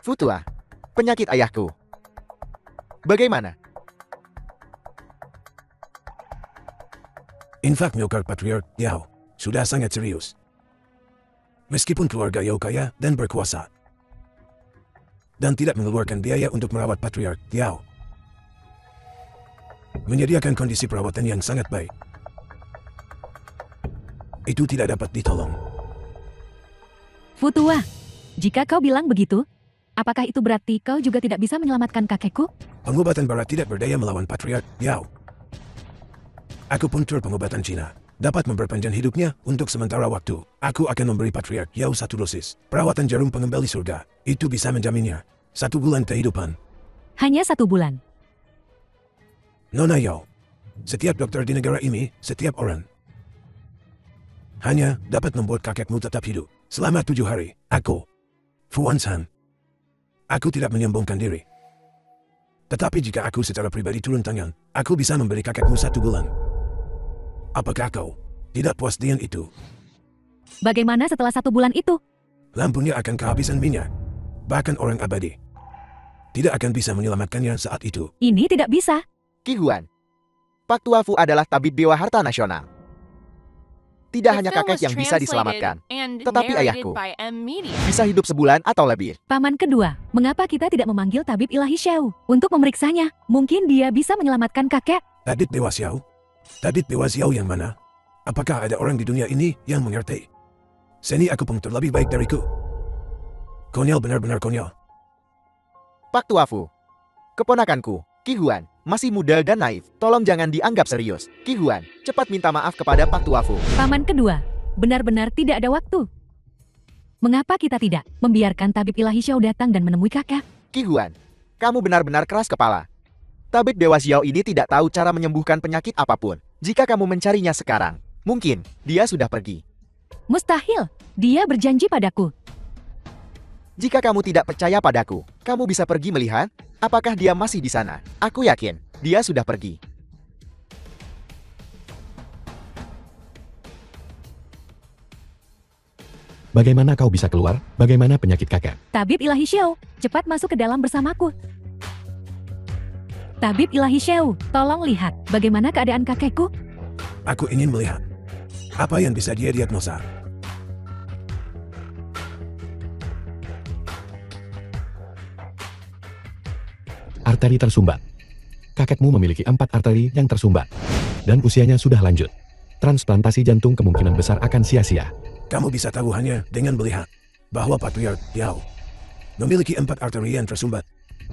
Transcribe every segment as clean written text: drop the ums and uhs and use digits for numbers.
Futua, penyakit ayahku. Bagaimana? Infak myokard Patriarch Yao sudah sangat serius. Meskipun keluarga Yao kaya dan berkuasa, dan tidak mengeluarkan biaya untuk merawat Patriarch Yao, menyediakan kondisi perawatan yang sangat baik, itu tidak dapat ditolong. Futua, jika kau bilang begitu, apakah itu berarti kau juga tidak bisa menyelamatkan kakekku? Pengobatan barat tidak berdaya melawan Patriarch Yao. Akupunktur pengobatan Cina dapat memperpanjang hidupnya untuk sementara waktu. Aku akan memberi Patriarch Yao 1 dosis perawatan jarum pengembali surga. Itu bisa menjaminnya 1 bulan kehidupan. Hanya 1 bulan. Nona Yao, setiap dokter di negara ini, setiap orang, hanya dapat membuat kakekmu tetap hidup selama 7 hari. Aku, Fuan San, aku tidak menyombongkan diri. Tetapi jika aku secara pribadi turun tangan, aku bisa memberi kakekmu 1 bulan. Apakah kau tidak puas dengan itu? Bagaimana setelah 1 bulan itu? Lampunya akan kehabisan minyak. Bahkan orang abadi tidak akan bisa menyelamatkannya saat itu. Ini tidak bisa. Qi Huan, Pak Tuafu adalah tabib dewa harta nasional. Tidak hanya kakek yang bisa diselamatkan, tetapi ayahku bisa hidup sebulan atau lebih. Paman kedua, mengapa kita tidak memanggil tabib ilahi Xiao untuk memeriksanya? Mungkin dia bisa menyelamatkan kakek. Tabib Dewa Xiao? Tabib Dewa Xiao yang mana? Apakah ada orang di dunia ini yang mengerti seni akupunktur lebih baik dariku? Konyol, benar-benar konyol. Pak Tuafu, keponakanku, Qi Huan, masih muda dan naif. Tolong jangan dianggap serius. Qi Huan, cepat minta maaf kepada Pak Tuafu. Paman kedua, benar-benar tidak ada waktu. Mengapa kita tidak membiarkan tabib ilahi Xiao datang dan menemui kakek? Qi Huan, kamu benar-benar keras kepala. Tabib Dewa Xiao ini tidak tahu cara menyembuhkan penyakit apapun. Jika kamu mencarinya sekarang, mungkin dia sudah pergi. Mustahil, dia berjanji padaku. Jika kamu tidak percaya padaku, kamu bisa pergi melihat apakah dia masih di sana. Aku yakin dia sudah pergi. Bagaimana kau bisa keluar? Bagaimana penyakit kakek? Tabib ilahi Xiao, cepat masuk ke dalam bersamaku. Tabib ilahi Xiao, tolong lihat bagaimana keadaan kakekku. Aku ingin melihat apa yang bisa dia diagnosa. Arteri tersumbat. Kakekmu memiliki 4 arteri yang tersumbat. Dan usianya sudah lanjut. Transplantasi jantung kemungkinan besar akan sia-sia. Kamu bisa tahu hanya dengan melihat bahwa Patriarch Yao memiliki 4 arteri yang tersumbat.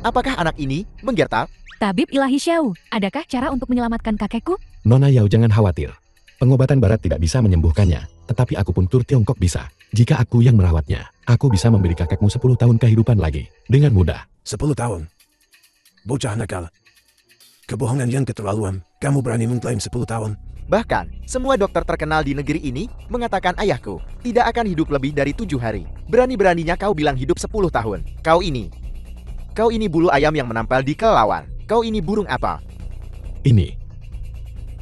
Apakah anak ini menggertak? Tabib ilahi Xiao, adakah cara untuk menyelamatkan kakekku? Nona Yao, jangan khawatir. Pengobatan barat tidak bisa menyembuhkannya. Tetapi akupunktur Tiongkok bisa. Jika aku yang merawatnya, aku bisa memberi kakekmu 10 tahun kehidupan lagi. Dengan mudah. 10 tahun? Bocah nakal. Kebohongan yang keterlaluan. Kamu berani mengklaim 10 tahun? Bahkan, semua dokter terkenal di negeri ini mengatakan ayahku tidak akan hidup lebih dari 7 hari. Berani-beraninya kau bilang hidup 10 tahun. Kau ini bulu ayam yang menampal di kelelawar. Kau ini burung apa? Ini.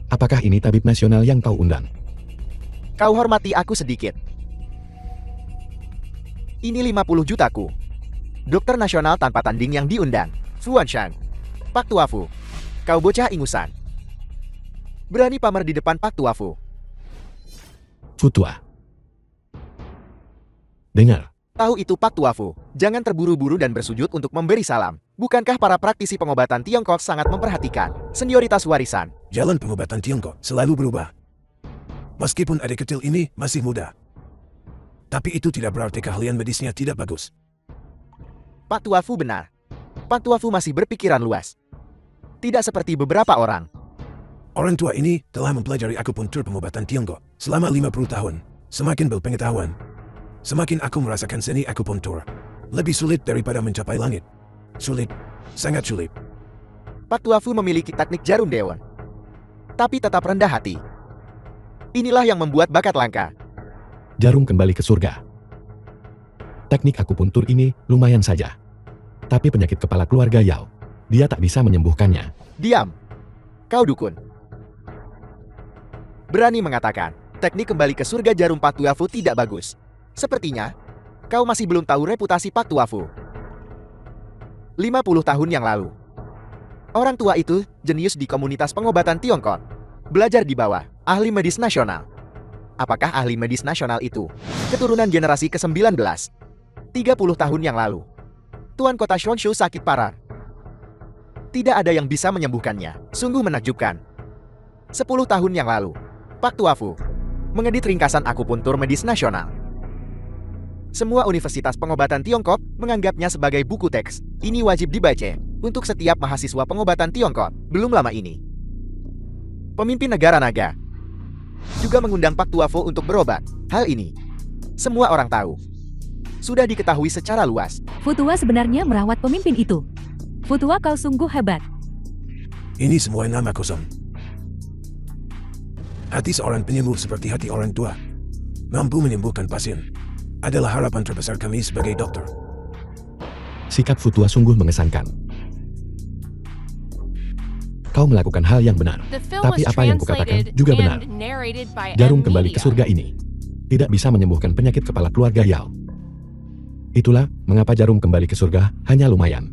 Apakah ini tabib nasional yang kau undang? Kau hormati aku sedikit. Ini 50 jutaku. Dokter nasional tanpa tanding yang diundang. Fuan Shan, Pak Tuafu, kau bocah ingusan. Berani pamer di depan Pak Tuafu. Futua. Dengar. Tahu itu Pak Tuafu, jangan terburu-buru dan bersujud untuk memberi salam. Bukankah para praktisi pengobatan Tiongkok sangat memperhatikan senioritas warisan? Jalan pengobatan Tiongkok selalu berubah. Meskipun adik kecil ini masih muda. Tapi itu tidak berarti keahlian medisnya tidak bagus. Pak Tuafu benar. Pak Tuafu masih berpikiran luas. Tidak seperti beberapa orang. Orang tua ini telah mempelajari akupunktur pengobatan Tiongkok selama 50 tahun. Semakin berpengetahuan, semakin aku merasakan seni akupunktur. Lebih sulit daripada mencapai langit. Sulit, sangat sulit. Pak Tuafu memiliki teknik jarum dewan, tapi tetap rendah hati. Inilah yang membuat bakat langka. Jarum kembali ke surga. Teknik akupuntur ini lumayan saja. Tapi penyakit kepala keluarga Yao, dia tak bisa menyembuhkannya. Diam. Kau dukun. Berani mengatakan, teknik kembali ke surga jarum Pak Tuafu tidak bagus. Sepertinya, kau masih belum tahu reputasi Pak Tuafu. 50 tahun yang lalu. Orang tua itu jenius di komunitas pengobatan Tiongkok. Belajar di bawah ahli medis nasional. Apakah ahli medis nasional itu keturunan generasi ke-19? 30 tahun yang lalu, Tuan Kota Shonshu sakit parah. Tidak ada yang bisa menyembuhkannya. Sungguh menakjubkan. 10 tahun yang lalu, Pak Tuafu mengedit ringkasan akupuntur medis nasional. Semua universitas pengobatan Tiongkok menganggapnya sebagai buku teks. Ini wajib dibaca untuk setiap mahasiswa pengobatan Tiongkok. Belum lama ini, pemimpin negara naga juga mengundang Pak Tuafu untuk berobat. Hal ini semua orang tahu. Sudah diketahui secara luas. Futua sebenarnya merawat pemimpin itu. Futua, kau sungguh hebat. Ini semua nama kosong. Hati seorang penyembuh seperti hati orang tua, mampu menyembuhkan pasien, adalah harapan terbesar kami sebagai dokter. Sikap Futua sungguh mengesankan. Kau melakukan hal yang benar. Tapi apa yang kukatakan juga benar. Jarum kembali ke surga ini tidak bisa menyembuhkan penyakit kepala keluarga Yao. Itulah mengapa jarum kembali ke surga hanya lumayan.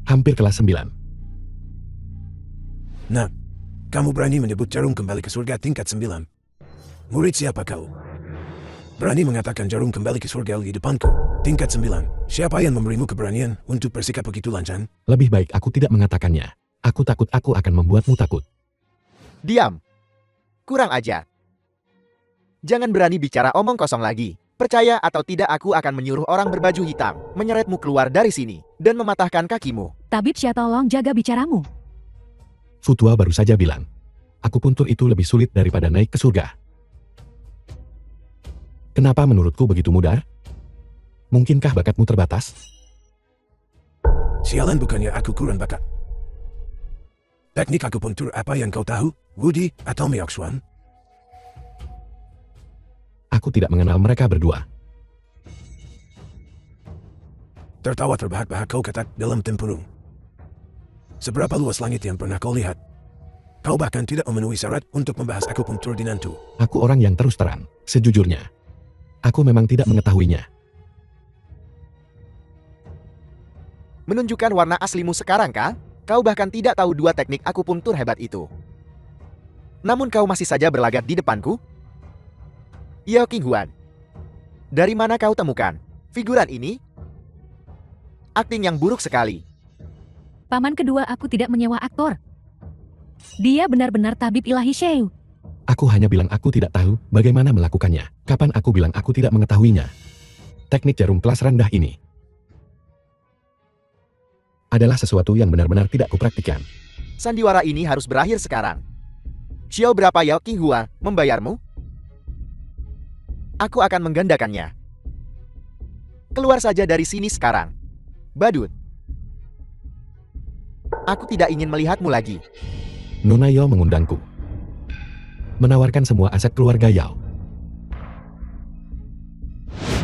Hampir kelas 9. Nah, kamu berani menyebut jarum kembali ke surga tingkat 9. Murid siapa kau? Berani mengatakan jarum kembali ke surga di depanku, tingkat 9. Siapa yang memberimu keberanian untuk bersikap begitu lancang? Lebih baik aku tidak mengatakannya. Aku takut aku akan membuatmu takut. Diam. Kurang ajar. Jangan berani bicara omong kosong lagi. Percaya atau tidak, aku akan menyuruh orang berbaju hitam menyeretmu keluar dari sini dan mematahkan kakimu. Tabib Xia, tolong jaga bicaramu. Futua baru saja bilang, akupuntur itu lebih sulit daripada naik ke surga. Kenapa menurutku begitu mudah? Mungkinkah bakatmu terbatas? Sialan, bukannya aku kurang bakat. Teknik akupuntur apa yang kau tahu, Wudi atau Meoksuan? Aku tidak mengenal mereka berdua. Tertawa terbahak-bahak kau kata dalam tempurung. Seberapa luas langit yang pernah kau lihat? Kau bahkan tidak memenuhi syarat untuk membahas akupuntur di Nantu. Aku orang yang terus terang, sejujurnya. Aku memang tidak mengetahuinya. Menunjukkan warna aslimu sekarang, kah? Kau bahkan tidak tahu dua teknik akupuntur hebat itu. Namun kau masih saja berlagak di depanku? Yao Qinghuan, dari mana kau temukan figuran ini? Akting yang buruk sekali. Paman kedua, aku tidak menyewa aktor. Dia benar-benar tabib ilahi Sheu. Aku hanya bilang aku tidak tahu bagaimana melakukannya. Kapan aku bilang aku tidak mengetahuinya? Teknik jarum kelas rendah ini adalah sesuatu yang benar-benar tidak kupraktikkan. Sandiwara ini harus berakhir sekarang. Xiao, berapa Yao Qinghuan membayarmu? Aku akan menggandakannya. Keluar saja dari sini sekarang, badut. Aku tidak ingin melihatmu lagi. Nona Yao mengundangku. Menawarkan semua aset keluarga Yao.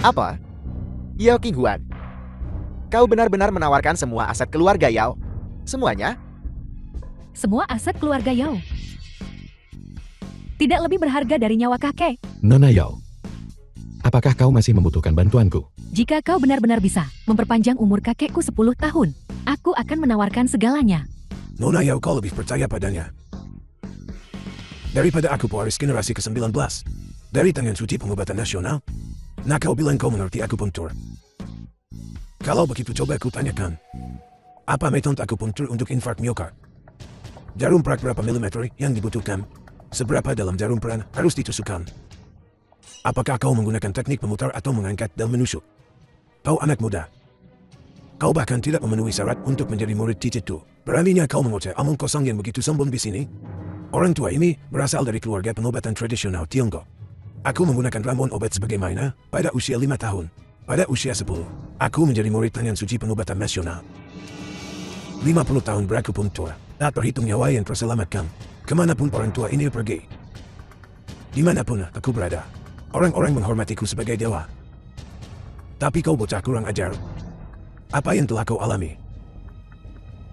Apa? Yao Qinghuan, kau benar-benar menawarkan semua aset keluarga Yao? Semuanya? Semua aset keluarga Yao. Tidak lebih berharga dari nyawa kakek. Nona Yao, apakah kau masih membutuhkan bantuanku? Jika kau benar-benar bisa memperpanjang umur kakekku 10 tahun, aku akan menawarkan segalanya. Nona Yao, kau lebih percaya padanya daripada aku, pewaris generasi ke-19 dari tangan suci pengobatan nasional. Nah, kau bilang kau mengerti akupuntur. Kalau begitu, coba aku tanyakan, apa metode akupuntur untuk infark miokard? Jarum perak berapa milimeter yang dibutuhkan? Seberapa dalam jarum peran harus ditusukkan? Apakah kau menggunakan teknik pemutar atau mengangkat dan menusuk? Kau anak muda. Kau bahkan tidak memenuhi syarat untuk menjadi murid Cicitu. Beraninya kau mengoceh omong kosong yang begitu sombong di sini? Orang tua ini berasal dari keluarga pengobatan tradisional Tiongkok. Aku menggunakan ramuan obat sebagaimana pada usia 5 tahun. Pada usia 10, aku menjadi murid tangan suci pengobatan nasional. 50 tahun berakupuntur, tak terhitung nyawa yang terselamatkan. Kemanapun orang tua ini pergi, dimanapun aku berada, orang-orang menghormatiku sebagai dewa. Tapi kau bocah kurang ajar. Apa yang telah kau alami?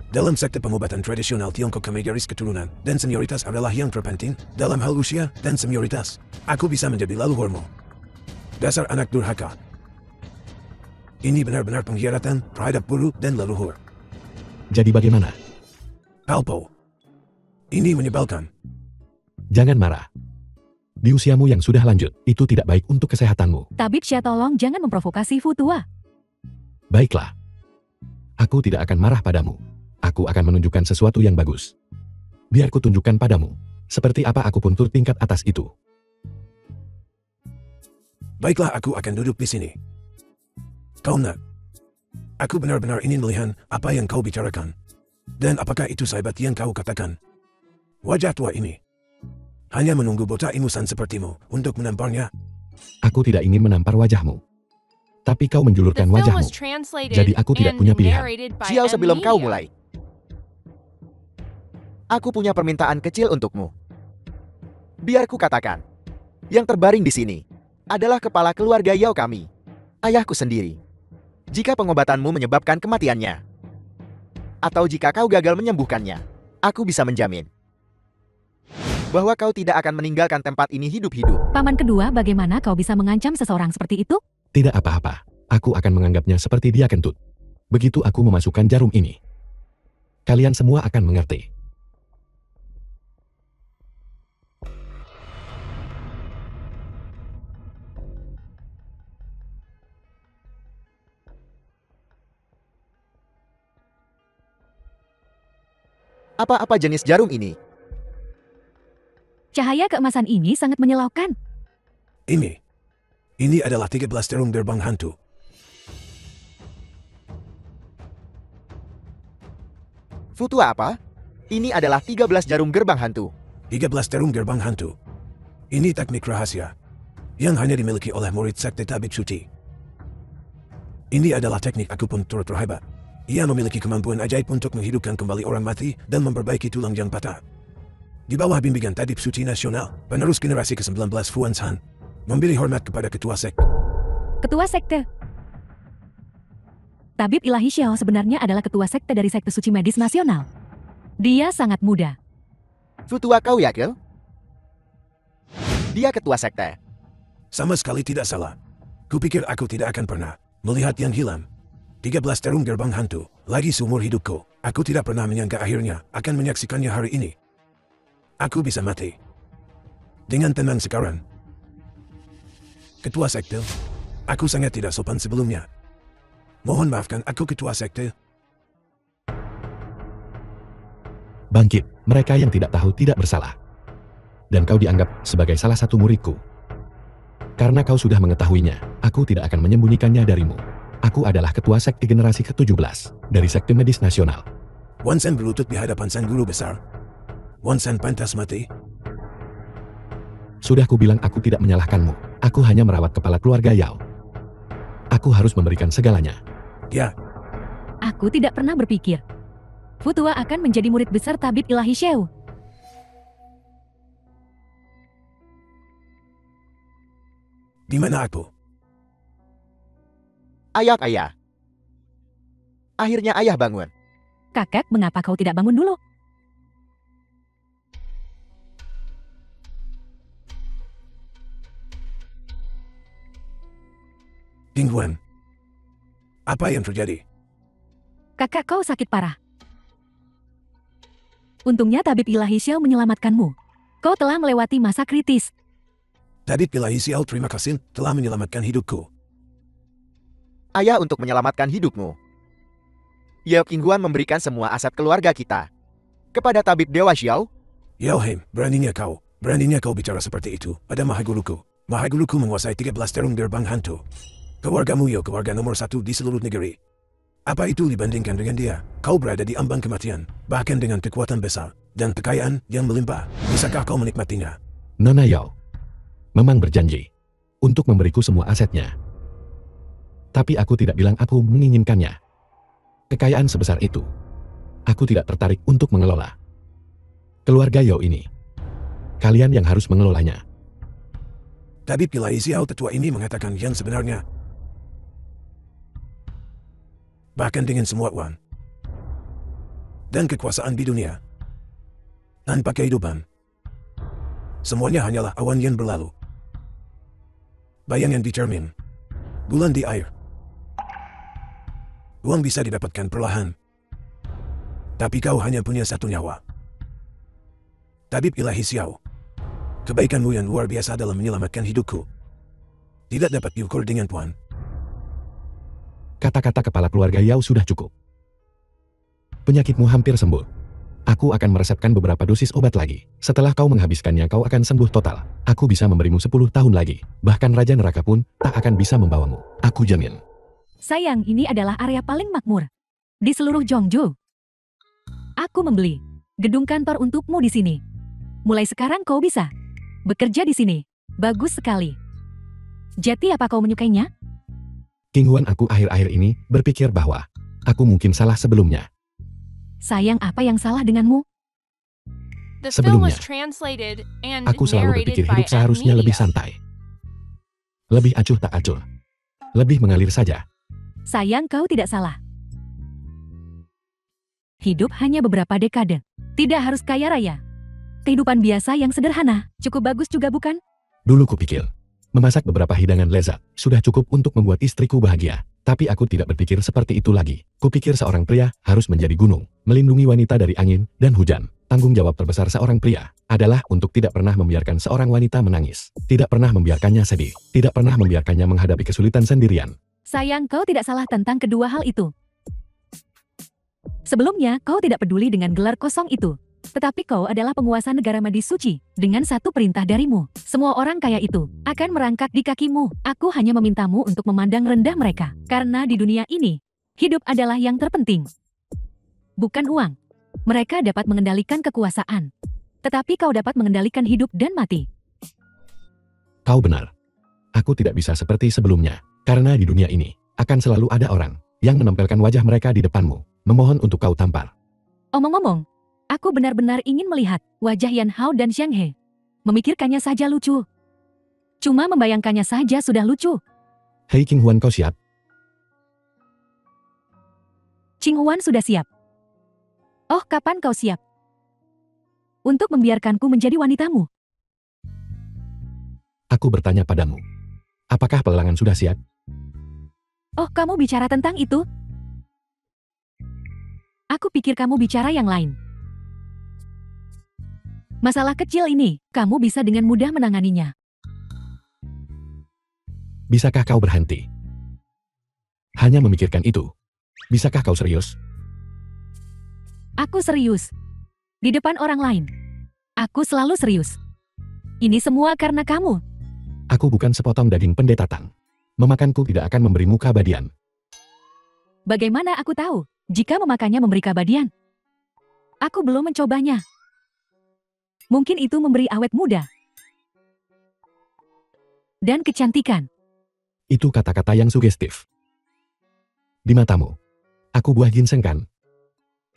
Dalam sekte pengobatan tradisional Tiongkok, kami garis keturunan dan senioritas adalah yang terpenting. Dalam hal usia dan senioritas, aku bisa menjadi leluhurmu. Dasar anak durhaka. Ini benar-benar pengkhianatan terhadap guru dan leluhur. Jadi bagaimana? Alpo. Ini menyebalkan. Jangan marah. Di usiamu yang sudah lanjut, itu tidak baik untuk kesehatanmu. Tabib Xia, tolong jangan memprovokasi Futua. Baiklah. Aku tidak akan marah padamu. Aku akan menunjukkan sesuatu yang bagus. Biar ku tunjukkan padamu. Seperti apa aku pun tur tingkat atas itu. Baiklah, aku akan duduk di sini. Kau nak. Aku benar-benar ingin melihat apa yang kau bicarakan. Dan apakah itu sahabat yang kau katakan? Wajah tua ini hanya menunggu bocah ingusan sepertimu untuk menamparnya. Aku tidak ingin menampar wajahmu. Tapi kau menjulurkan wajahmu. Jadi aku tidak punya pilihan. Xiao, sebelum kau mulai, aku punya permintaan kecil untukmu. Biar ku katakan, yang terbaring di sini adalah kepala keluarga Yao kami, ayahku sendiri. Jika pengobatanmu menyebabkan kematiannya, atau jika kau gagal menyembuhkannya, aku bisa menjamin bahwa kau tidak akan meninggalkan tempat ini hidup-hidup. Paman kedua, bagaimana kau bisa mengancam seseorang seperti itu? Tidak apa-apa. Aku akan menganggapnya seperti dia kentut. Begitu aku memasukkan jarum ini, kalian semua akan mengerti. Apa-apa jenis jarum ini? Cahaya keemasan ini sangat menyilaukan. Ini adalah 13 jarum gerbang hantu. Futua apa? Ini adalah 13 jarum gerbang hantu. 13 jarum gerbang hantu. Ini teknik rahasia yang hanya dimiliki oleh murid sekte tabib suci. Ini adalah teknik akupuntur terhebat. Ia memiliki kemampuan ajaib untuk menghidupkan kembali orang mati dan memperbaiki tulang yang patah. Di bawah bimbingan tabib suci nasional, penerus generasi ke-19 Fuan San memberi hormat kepada ketua sekte. Ketua sekte. Tabib Ilahi Xiao sebenarnya adalah ketua sekte dari sekte suci medis nasional. Dia sangat muda. Futua, kau yakin? Dia ketua sekte. Sama sekali tidak salah. Kupikir aku tidak akan pernah melihat yang hilang. 13 jarum gerbang hantu, lagi seumur hidupku. Aku tidak pernah menyangka akhirnya akan menyaksikannya hari ini. Aku bisa mati dengan tenang sekarang. Ketua sekte, aku sangat tidak sopan sebelumnya. Mohon maafkan aku, ketua sekte. Bangkit, mereka yang tidak tahu tidak bersalah. Dan kau dianggap sebagai salah satu muridku. Karena kau sudah mengetahuinya, aku tidak akan menyembunyikannya darimu. Aku adalah ketua sekte generasi ke-17 dari sekte medis nasional. Wan San berlutut di hadapan sang guru besar. Wan San pantas mati. Sudah kubilang aku tidak menyalahkanmu. Aku hanya merawat kepala keluarga Yao. Aku harus memberikan segalanya. Ya. Aku tidak pernah berpikir Futua akan menjadi murid besar Tabib Ilahi Xiao. Di mana aku? Ayah. Akhirnya ayah bangun. Kakak, mengapa kau tidak bangun dulu? Pingguan. Apa yang terjadi? Kakak, kau sakit parah. Untungnya Tabib Ilahi Xiao menyelamatkanmu. Kau telah melewati masa kritis. Tabib Ilahi Xiao, terima kasih telah menyelamatkan hidupku. Ayah untuk menyelamatkan hidupmu. Yao Qingguan memberikan semua aset keluarga kita kepada Tabib Dewa Xiao. Yao Him, beraninya kau bicara seperti itu pada Mahaguruku. Mahaguruku menguasai 13 jarum gerbang hantu. Keluargamu Yao keluarga nomor 1 di seluruh negeri. Apa itu dibandingkan dengan dia? Kau berada di ambang kematian, bahkan dengan kekuatan besar dan kekayaan yang melimpah. Bisakah kau menikmatinya? Nona Yao memang berjanji untuk memberiku semua asetnya. Tapi aku tidak bilang aku menginginkannya. Kekayaan sebesar itu, aku tidak tertarik untuk mengelola. Keluarga Yao ini, kalian yang harus mengelolanya. Tabib Ilahi Xiao tetua ini mengatakan yang sebenarnya. Bahkan dengan semua uang dan kekuasaan di dunia, tanpa kehidupan, semuanya hanyalah awan yang berlalu. Bayangan di cermin, bulan di air. Uang bisa didapatkan perlahan. Tapi kau hanya punya satu nyawa. Tabib Ilahi Xiao, kebaikanmu yang luar biasa dalam menyelamatkan hidupku tidak dapat diukur dengan puan. Kata-kata kepala keluarga Yao sudah cukup. Penyakitmu hampir sembuh. Aku akan meresepkan beberapa dosis obat lagi. Setelah kau menghabiskannya kau akan sembuh total. Aku bisa memberimu 10 tahun lagi. Bahkan Raja Neraka pun tak akan bisa membawamu. Aku jamin. Sayang, ini adalah area paling makmur di seluruh Zhongzhou. Aku membeli gedung kantor untukmu di sini. Mulai sekarang kau bisa bekerja di sini. Bagus sekali. Jadi apa kau menyukainya? King Huan, aku akhir-akhir ini berpikir bahwa aku mungkin salah sebelumnya. Sayang, apa yang salah denganmu? Sebelumnya, aku selalu berpikir hidup seharusnya lebih santai. Lebih acuh tak acuh. Lebih mengalir saja. Sayang, kau tidak salah. Hidup hanya beberapa dekade. Tidak harus kaya raya. Kehidupan biasa yang sederhana, cukup bagus juga bukan? Dulu kupikir, memasak beberapa hidangan lezat sudah cukup untuk membuat istriku bahagia. Tapi aku tidak berpikir seperti itu lagi. Kupikir seorang pria harus menjadi gunung, melindungi wanita dari angin dan hujan. Tanggung jawab terbesar seorang pria adalah untuk tidak pernah membiarkan seorang wanita menangis. Tidak pernah membiarkannya sedih. Tidak pernah membiarkannya menghadapi kesulitan sendirian. Sayang, kau tidak salah tentang kedua hal itu. Sebelumnya, kau tidak peduli dengan gelar kosong itu. Tetapi kau adalah penguasa negara Madi Suci. Dengan satu perintah darimu, semua orang kaya itu akan merangkak di kakimu. Aku hanya memintamu untuk memandang rendah mereka. Karena di dunia ini, hidup adalah yang terpenting. Bukan uang. Mereka dapat mengendalikan kekuasaan. Tetapi kau dapat mengendalikan hidup dan mati. Kau benar. Aku tidak bisa seperti sebelumnya. Karena di dunia ini, akan selalu ada orang yang menempelkan wajah mereka di depanmu, memohon untuk kau tampar. Omong-omong, aku benar-benar ingin melihat wajah Yan Hao dan Xiang He. Memikirkannya saja lucu. Cuma membayangkannya saja sudah lucu. Hei King Huan, kau siap? Qing Huan sudah siap. Oh, kapan kau siap? Untuk membiarkanku menjadi wanitamu. Aku bertanya padamu. Apakah pelelangan sudah siap? Oh, kamu bicara tentang itu? Aku pikir kamu bicara yang lain. Masalah kecil ini, kamu bisa dengan mudah menanganinya. Bisakah kau berhenti? Hanya memikirkan itu. Bisakah kau serius? Aku serius. Di depan orang lain. Aku selalu serius. Ini semua karena kamu. Aku bukan sepotong daging pendeta Tang. Memakanku tidak akan memberimu keabadian. Bagaimana aku tahu jika memakannya memberi keabadian? Aku belum mencobanya. Mungkin itu memberi awet muda. Dan kecantikan. Itu kata-kata yang sugestif. Di matamu, aku buah ginseng kan?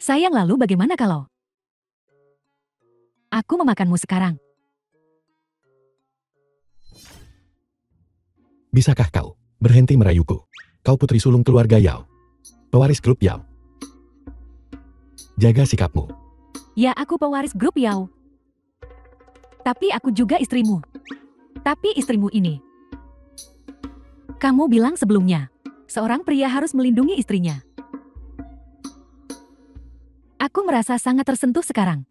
Sayang, lalu bagaimana kalau aku memakanmu sekarang? Bisakah kau berhenti merayuku? Kau putri sulung keluarga Yao. Pewaris grup Yao. Jaga sikapmu. Ya, aku pewaris grup Yao. Tapi aku juga istrimu. Tapi istrimu ini. Kamu bilang sebelumnya, seorang pria harus melindungi istrinya. Aku merasa sangat tersentuh sekarang.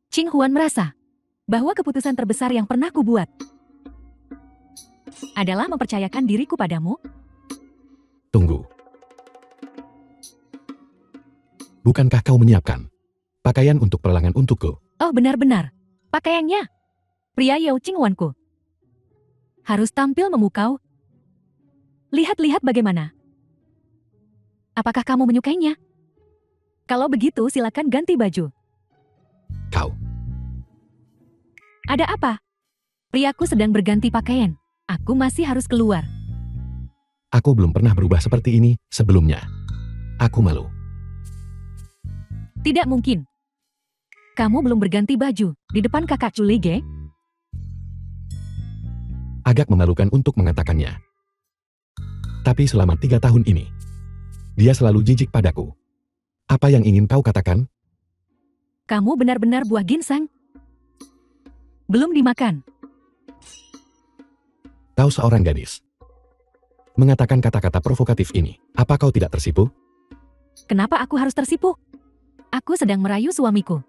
Qing Huan merasa bahwa keputusan terbesar yang pernah kubuat adalah mempercayakan diriku padamu. Tunggu. Bukankah kau menyiapkan pakaian untuk perlangan untukku? Oh, benar-benar. Pakaiannya. Pria Yao Qing Huanku. Harus tampil memukau. Lihat-lihat bagaimana. Apakah kamu menyukainya? Kalau begitu silakan ganti baju. Kau. Ada apa? Priaku sedang berganti pakaian. Aku masih harus keluar. Aku belum pernah berubah seperti ini sebelumnya. Aku malu. Tidak mungkin. Kamu belum berganti baju di depan kakak Culige? Agak memalukan untuk mengatakannya. Tapi selama 3 tahun ini, dia selalu jijik padaku. Apa yang ingin kau katakan? Kamu benar-benar buah ginseng. Belum dimakan. Kau seorang gadis. mengatakan kata-kata provokatif ini. Apa kau tidak tersipu? Kenapa aku harus tersipu? Aku sedang merayu suamiku.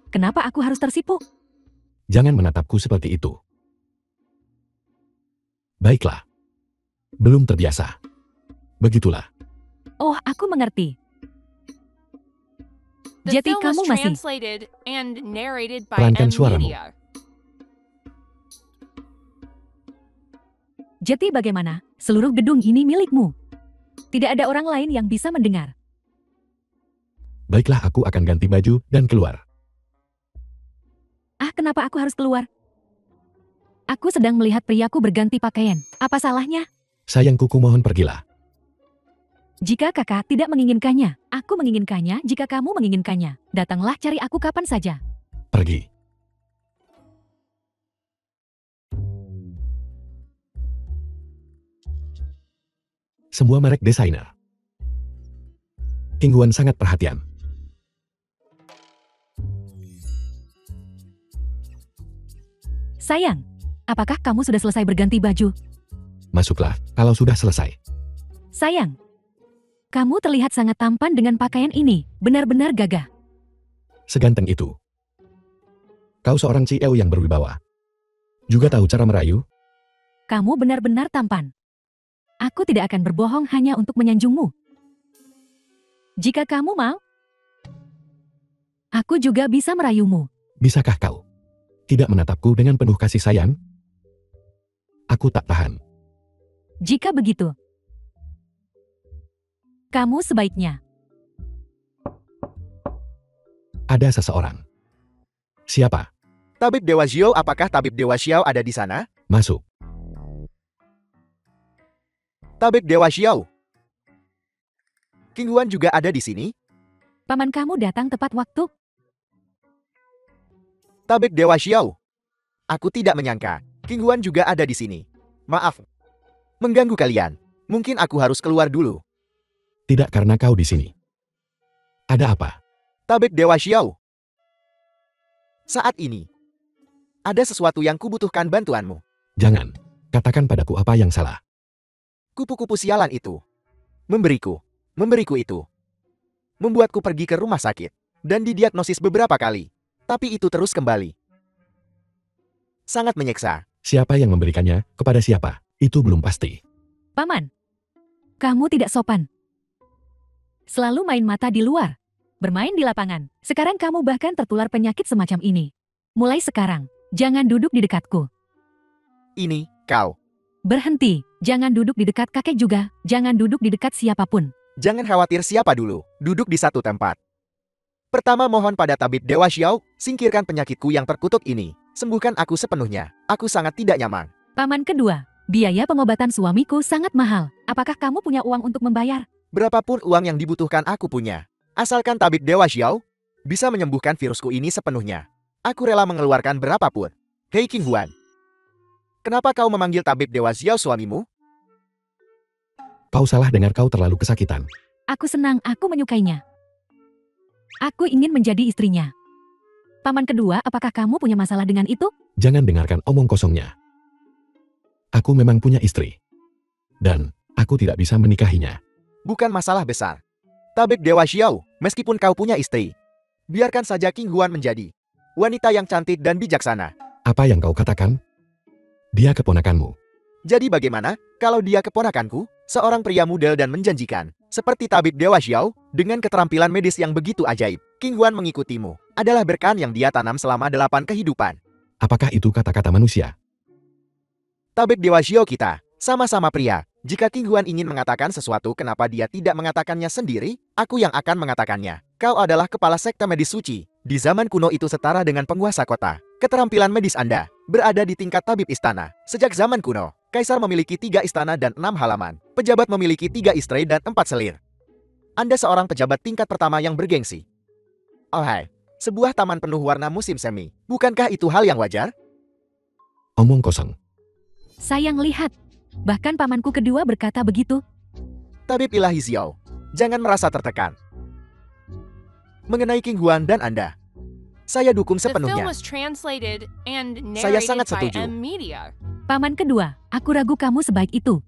Kenapa aku harus tersipu? Jangan menatapku seperti itu. Baiklah. Belum terbiasa. Begitulah. Oh, aku mengerti. Jadi kamu masih... Pelankan suaramu. Jadi bagaimana? Seluruh gedung ini milikmu. Tidak ada orang lain yang bisa mendengar. Baiklah, aku akan ganti baju dan keluar. Ah, kenapa aku harus keluar? Aku sedang melihat priaku berganti pakaian. Apa salahnya? Sayangku, kumohon pergilah. Jika kakak tidak menginginkannya, aku menginginkannya. Jika kamu menginginkannya, datanglah cari aku kapan saja. Pergi. Semua merek desainer. King Huan sangat perhatian. Sayang, apakah kamu sudah selesai berganti baju? Masuklah, kalau sudah selesai. Sayang, kamu terlihat sangat tampan dengan pakaian ini, benar-benar gagah. Seganteng itu. Kau seorang CEO yang berwibawa. Juga tahu cara merayu? Kamu benar-benar tampan. Aku tidak akan berbohong hanya untuk menyanjungmu. Jika kamu mau, aku juga bisa merayumu. Bisakah kau tidak menatapku dengan penuh kasih sayang? Aku tak tahan. Jika begitu, kamu sebaiknya. Ada seseorang. Siapa? Tabib Dewa Xiao, apakah Tabib Dewa Xiao ada di sana? Masuk. Tabib Dewa Xiao. King Huan juga ada di sini? Paman kamu datang tepat waktu. Tabib Dewa Xiao. Aku tidak menyangka, King Huan juga ada di sini. Maaf, mengganggu kalian. Mungkin aku harus keluar dulu. Tidak karena kau di sini. Ada apa? Tabib Dewa Xiao. Saat ini, ada sesuatu yang kubutuhkan bantuanmu. Jangan. Katakan padaku apa yang salah. Kupu-kupu sialan itu memberiku itu. Membuatku pergi ke rumah sakit dan didiagnosis beberapa kali. Tapi itu terus kembali. Sangat menyiksa. Siapa yang memberikannya, kepada siapa? Itu belum pasti. Paman, kamu tidak sopan. Selalu main mata di luar, bermain di lapangan. Sekarang kamu bahkan tertular penyakit semacam ini. Mulai sekarang, jangan duduk di dekatku. Ini, kau. Berhenti, jangan duduk di dekat kakek juga, jangan duduk di dekat siapapun. Jangan khawatir siapa dulu, duduk di satu tempat. Pertama mohon pada Tabib Dewa Xiao, singkirkan penyakitku yang terkutuk ini. Sembuhkan aku sepenuhnya, aku sangat tidak nyaman. Paman kedua, biaya pengobatan suamiku sangat mahal. Apakah kamu punya uang untuk membayar? Berapapun uang yang dibutuhkan aku punya. Asalkan Tabib Dewa Xiao bisa menyembuhkan virusku ini sepenuhnya. Aku rela mengeluarkan berapapun. Hei King Huan. Kenapa kau memanggil Tabib Dewa Xiao suamimu? Kau salah dengar, kau terlalu kesakitan. Aku senang, aku menyukainya. Aku ingin menjadi istrinya. Paman kedua, apakah kamu punya masalah dengan itu? Jangan dengarkan omong kosongnya. Aku memang punya istri. Dan aku tidak bisa menikahinya. Bukan masalah besar. Tabib Dewa Xiao, meskipun kau punya istri, biarkan saja King Huan menjadi wanita yang cantik dan bijaksana. Apa yang kau katakan? Dia keponakanmu. Jadi bagaimana kalau dia keponakanku, seorang pria mudel dan menjanjikan, seperti Tabib Dewa Xiao, dengan keterampilan medis yang begitu ajaib? King Huan mengikutimu adalah berkah yang dia tanam selama 8 kehidupan. Apakah itu kata-kata manusia? Tabib Dewa Xiao kita, sama-sama pria. Jika King Huan ingin mengatakan sesuatu, kenapa dia tidak mengatakannya sendiri? Aku yang akan mengatakannya. Kau adalah kepala sekte medis suci. Di zaman kuno itu setara dengan penguasa kota. Keterampilan medis Anda berada di tingkat tabib istana. Sejak zaman kuno, Kaisar memiliki 3 istana dan 6 halaman. Pejabat memiliki 3 istri dan 4 selir. Anda seorang pejabat tingkat pertama yang bergengsi. Oh hai, sebuah taman penuh warna musim semi. Bukankah itu hal yang wajar? Omong kosong. Sayang lihat. Bahkan pamanku kedua berkata begitu. Tabib Ilahi Xiao, jangan merasa tertekan. Mengenai King Huan dan Anda, saya dukung sepenuhnya. Saya sangat setuju. Paman kedua, aku ragu kamu sebaik itu.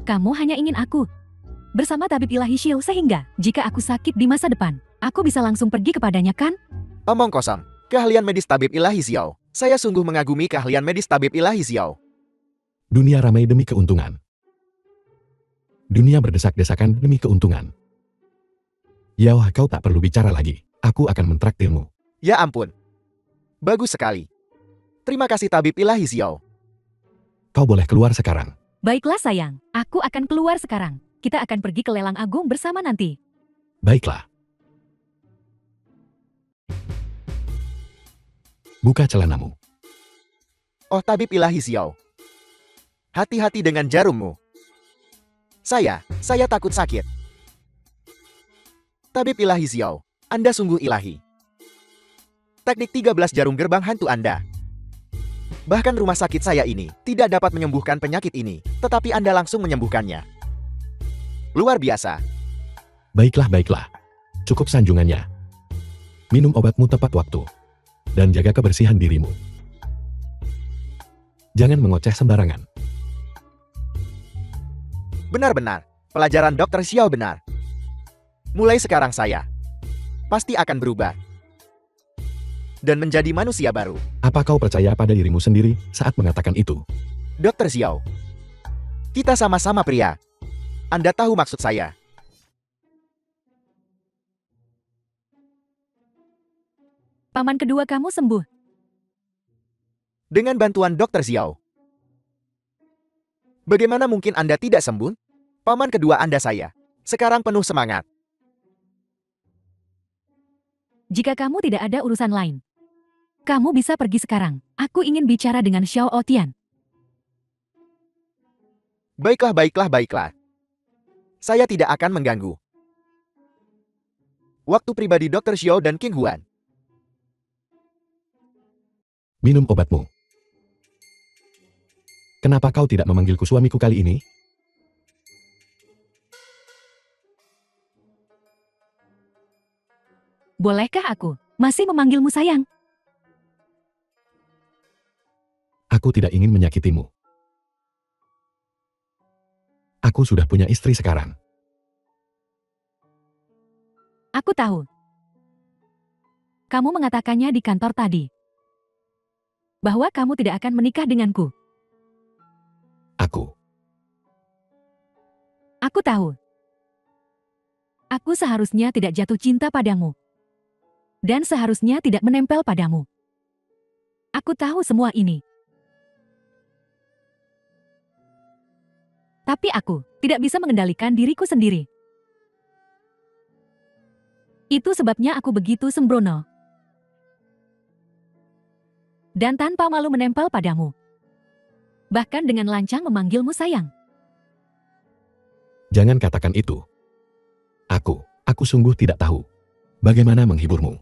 Kamu hanya ingin aku bersama tabib ilahi Xiao sehingga jika aku sakit di masa depan, aku bisa langsung pergi kepadanya kan? Omong kosong. Keahlian medis tabib ilahi Xiao. Saya sungguh mengagumi keahlian medis tabib ilahi Xiao. Dunia ramai demi keuntungan. Dunia berdesak-desakan demi keuntungan. Yao, kau tak perlu bicara lagi. Aku akan mentraktirmu. Ya ampun. Bagus sekali. Terima kasih tabib ilahi Xiao. Kau boleh keluar sekarang. Baiklah sayang, aku akan keluar sekarang. Kita akan pergi ke lelang agung bersama nanti. Baiklah. Buka celanamu. Oh tabib ilahi Xiao. Hati-hati dengan jarummu. Saya takut sakit. Tabib ilahi Xiao, Anda sungguh ilahi. Teknik 13 jarum gerbang hantu Anda. Bahkan rumah sakit saya ini tidak dapat menyembuhkan penyakit ini, tetapi Anda langsung menyembuhkannya. Luar biasa. Baiklah. Cukup sanjungannya. Minum obatmu tepat waktu. Dan jaga kebersihan dirimu. Jangan mengoceh sembarangan. Benar-benar, pelajaran Dr. Xiao benar. Mulai sekarang saya pasti akan berubah dan menjadi manusia baru. Apa kau percaya pada dirimu sendiri saat mengatakan itu? Dr. Xiao, kita sama-sama pria. Anda tahu maksud saya. Paman kedua kamu sembuh. Dengan bantuan Dr. Xiao. Bagaimana mungkin Anda tidak sembuh? Paman kedua Anda saya sekarang penuh semangat. Jika kamu tidak ada urusan lain, kamu bisa pergi sekarang. Aku ingin bicara dengan Xiao Otian. Baiklah. Saya tidak akan mengganggu. Waktu pribadi Dr. Xiao dan King Huan. Minum obatmu. Kenapa kau tidak memanggilku suamiku kali ini? Bolehkah aku masih memanggilmu sayang? Aku tidak ingin menyakitimu. Aku sudah punya istri sekarang. Aku tahu. Kamu mengatakannya di kantor tadi. Bahwa kamu tidak akan menikah denganku. Aku tahu. Aku seharusnya tidak jatuh cinta padamu. Dan seharusnya tidak menempel padamu. Aku tahu semua ini. Tapi aku tidak bisa mengendalikan diriku sendiri. Itu sebabnya aku begitu sembrono. Dan tanpa malu menempel padamu. Bahkan dengan lancang memanggilmu sayang. Jangan katakan itu. Aku sungguh tidak tahu bagaimana menghiburmu.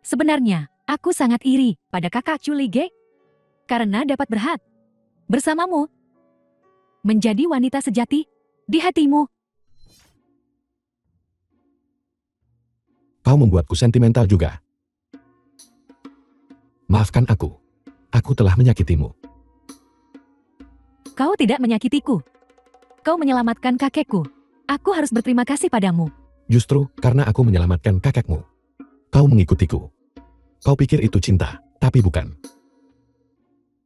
Sebenarnya, aku sangat iri pada kakak Culige. Karena dapat berhak bersamamu. Menjadi wanita sejati di hatimu. Kau membuatku sentimental juga. Maafkan aku. Aku telah menyakitimu. Kau tidak menyakitiku. Kau menyelamatkan kakekku. Aku harus berterima kasih padamu. Justru karena aku menyelamatkan kakekmu. Kau mengikutiku. Kau pikir itu cinta, tapi bukan.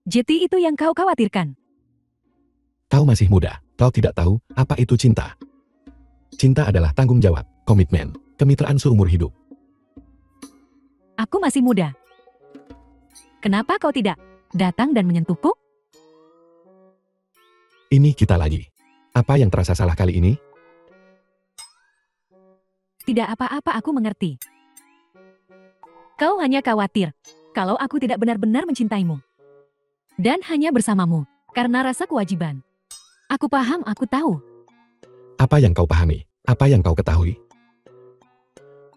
Jadi itu yang kau khawatirkan. Kau masih muda, kau tidak tahu apa itu cinta. Cinta adalah tanggung jawab, komitmen, kemitraan seumur hidup. Aku masih muda. Kenapa kau tidak datang dan menyentuhku? Ini kita lagi. Apa yang terasa salah kali ini? Tidak apa-apa, aku mengerti. Kau hanya khawatir kalau aku tidak benar-benar mencintaimu. Dan hanya bersamamu karena rasa kewajiban. Aku paham, aku tahu. Apa yang kau pahami? Apa yang kau ketahui?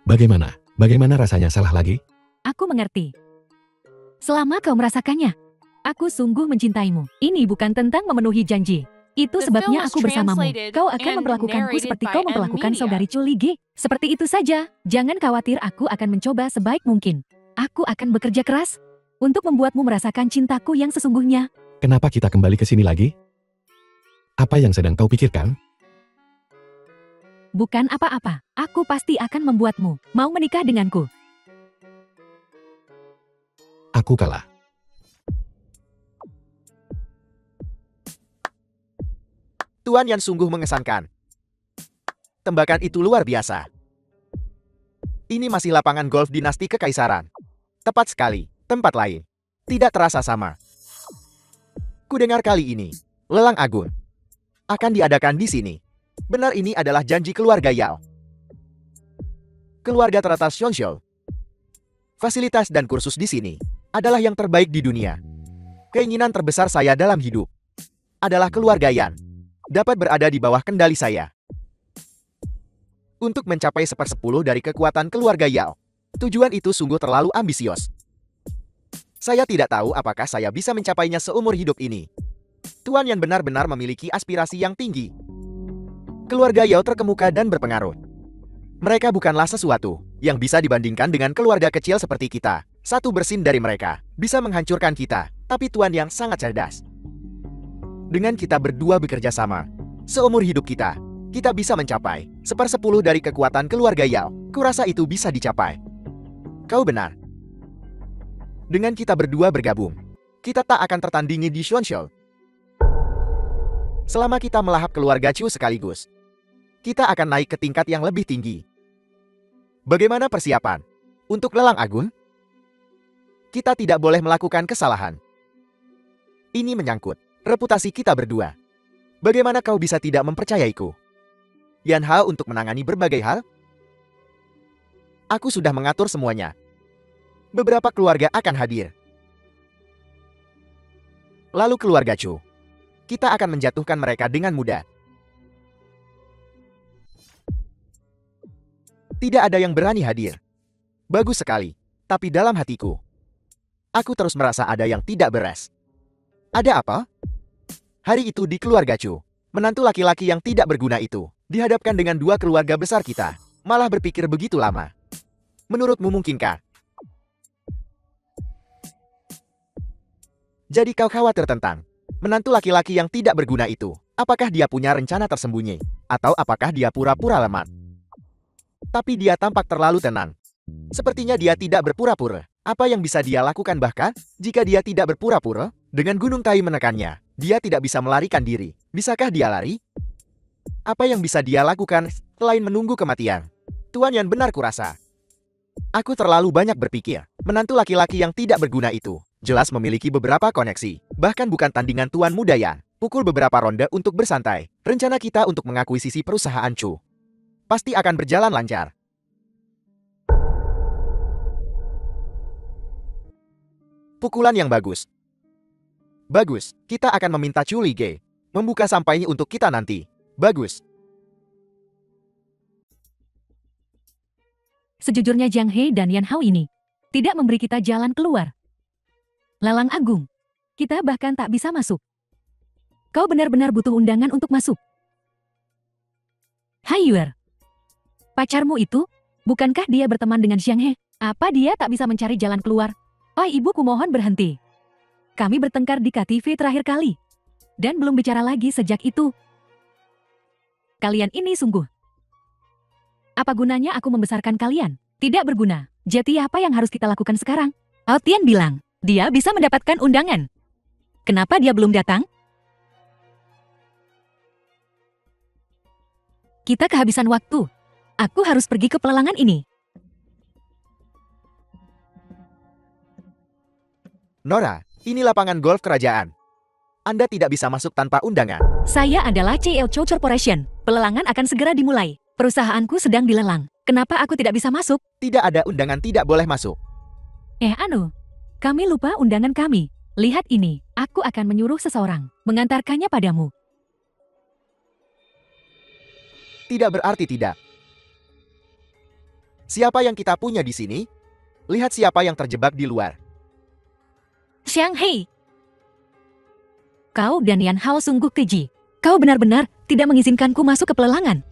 Bagaimana? Bagaimana rasanya salah lagi? Aku mengerti. Selama kau merasakannya, aku sungguh mencintaimu. Ini bukan tentang memenuhi janji. Itu sebabnya aku bersamamu. Kau akan memperlakukanku seperti kau memperlakukan saudari Culigi. Seperti itu saja. Jangan khawatir, aku akan mencoba sebaik mungkin. Aku akan bekerja keras untuk membuatmu merasakan cintaku yang sesungguhnya. Kenapa kita kembali ke sini lagi? Apa yang sedang kau pikirkan? Bukan apa-apa, aku pasti akan membuatmu mau menikah denganku. Aku kalah. Tuan Yan sungguh mengesankan. Tembakan itu luar biasa. Ini masih lapangan golf dinasti kekaisaran. Tepat sekali, tempat lain. Tidak terasa sama. Kudengar kali ini, lelang agung akan diadakan di sini. Benar, ini adalah janji keluarga Yao. Keluarga teratas Xiongxiu. Fasilitas dan kursus di sini adalah yang terbaik di dunia. Keinginan terbesar saya dalam hidup adalah keluarga Yan dapat berada di bawah kendali saya. Untuk mencapai 1/10 dari kekuatan keluarga Yao, tujuan itu sungguh terlalu ambisius. Saya tidak tahu apakah saya bisa mencapainya seumur hidup ini. Tuan Yan benar-benar memiliki aspirasi yang tinggi. Keluarga Yao terkemuka dan berpengaruh. Mereka bukanlah sesuatu yang bisa dibandingkan dengan keluarga kecil seperti kita. Satu bersin dari mereka bisa menghancurkan kita, tapi Tuan Yang sangat cerdas. Dengan kita berdua bekerja sama, seumur hidup kita bisa mencapai 1/10 dari kekuatan keluarga Yao. Kurasa itu bisa dicapai. Kau benar. Dengan kita berdua bergabung, kita tak akan tertandingi di Xiongxiu. Selama kita melahap keluarga Chu sekaligus, kita akan naik ke tingkat yang lebih tinggi. Bagaimana persiapan untuk lelang agung? Kita tidak boleh melakukan kesalahan. Ini menyangkut reputasi kita berdua. Bagaimana kau bisa tidak mempercayaiku? Yan Hao untuk menangani berbagai hal? Aku sudah mengatur semuanya. Beberapa keluarga akan hadir. Lalu keluarga Chu. Kita akan menjatuhkan mereka dengan mudah. Tidak ada yang berani hadir. Bagus sekali. Tapi dalam hatiku, aku terus merasa ada yang tidak beres. Ada apa? Hari itu di keluarga Chu, menantu laki-laki yang tidak berguna itu dihadapkan dengan dua keluarga besar kita. Malah berpikir begitu lama. Menurutmu mungkinkah? Jadi kau khawatir tentang menantu laki-laki yang tidak berguna itu? Apakah dia punya rencana tersembunyi? Atau apakah dia pura-pura lemah? Tapi dia tampak terlalu tenang. Sepertinya dia tidak berpura-pura. Apa yang bisa dia lakukan bahkan jika dia tidak berpura-pura? Dengan gunung kayu menekannya, dia tidak bisa melarikan diri. Bisakah dia lari? Apa yang bisa dia lakukan selain menunggu kematian? Tuan Yan benar kurasa. Aku terlalu banyak berpikir. Menantu laki-laki yang tidak berguna itu jelas memiliki beberapa koneksi. Bahkan bukan tandingan Tuan Muda Yan. Pukul beberapa ronde untuk bersantai. Rencana kita untuk mengakuisisi perusahaan Chu pasti akan berjalan lancar. Pukulan yang bagus. Bagus, kita akan meminta Chu Lige membuka sampainya untuk kita nanti. Bagus. Sejujurnya Jiang He dan Yan Hao ini tidak memberi kita jalan keluar. Lelang agung, kita bahkan tak bisa masuk. Kau benar-benar butuh undangan untuk masuk. Hai Yuer. Pacarmu itu, bukankah dia berteman dengan Jiang He? Apa dia tak bisa mencari jalan keluar? Oh ibuku mohon berhenti. Kami bertengkar di KTV terakhir kali. Dan belum bicara lagi sejak itu. Kalian ini sungguh. Apa gunanya aku membesarkan kalian? Tidak berguna. Jadi apa yang harus kita lakukan sekarang? Oh Tian bilang, dia bisa mendapatkan undangan. Kenapa dia belum datang? Kita kehabisan waktu. Aku harus pergi ke pelelangan ini. Nora, ini lapangan golf kerajaan. Anda tidak bisa masuk tanpa undangan. Saya adalah CL Chow Corporation. Pelelangan akan segera dimulai. Perusahaanku sedang dilelang. Kenapa aku tidak bisa masuk? Tidak ada undangan, tidak boleh masuk. Kami lupa undangan kami. Lihat ini, aku akan menyuruh seseorang mengantarkannya padamu. Tidak berarti tidak. Siapa yang kita punya di sini? Lihat siapa yang terjebak di luar. Xiang Hei. Kau dan Yan Hao sungguh keji. Kau benar-benar tidak mengizinkanku masuk ke pelelangan.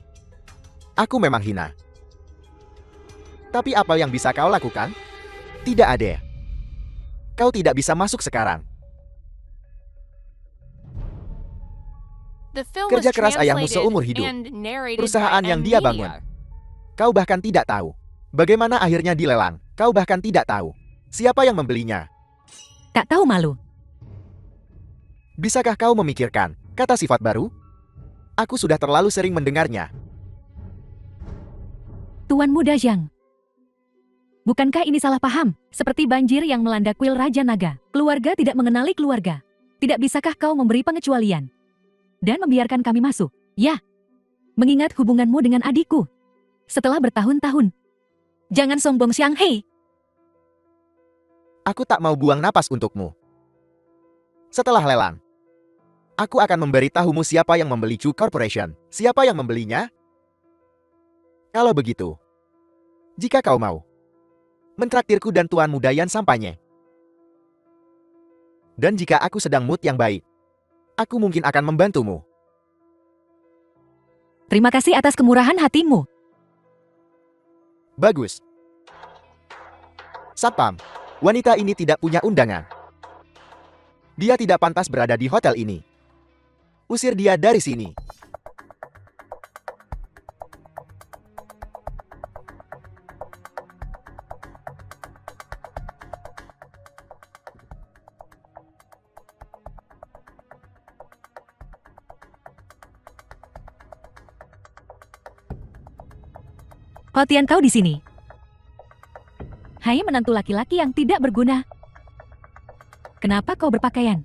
Aku memang hina. Tapi apa yang bisa kau lakukan? Tidak ada. Kau tidak bisa masuk sekarang. Kerja keras ayahmu seumur hidup. Perusahaan yang dia bangun. Kau bahkan tidak tahu bagaimana akhirnya dilelang. Kau bahkan tidak tahu siapa yang membelinya. Tak tahu malu. Bisakah kau memikirkan kata sifat baru? Aku sudah terlalu sering mendengarnya. Tuan Muda Zhang. Bukankah ini salah paham? Seperti banjir yang melanda kuil Raja Naga. Keluarga tidak mengenali keluarga. Tidak bisakah kau memberi pengecualian? Dan membiarkan kami masuk? Ya. Mengingat hubunganmu dengan adikku. Setelah bertahun-tahun. Jangan sombong Xiang Hei. Aku tak mau buang napas untukmu. Setelah lelang, aku akan memberitahumu siapa yang membeli Chu Corporation. Siapa yang membelinya? Kalau begitu, jika kau mau, mentraktirku dan Tuan Muda Yan sampainya. Dan jika aku sedang mood yang baik, aku mungkin akan membantumu. Terima kasih atas kemurahan hatimu. Bagus. Satpam, wanita ini tidak punya undangan. Dia tidak pantas berada di hotel ini. Usir dia dari sini. Hotian kau di sini. Hai menantu laki-laki yang tidak berguna. Kenapa kau berpakaian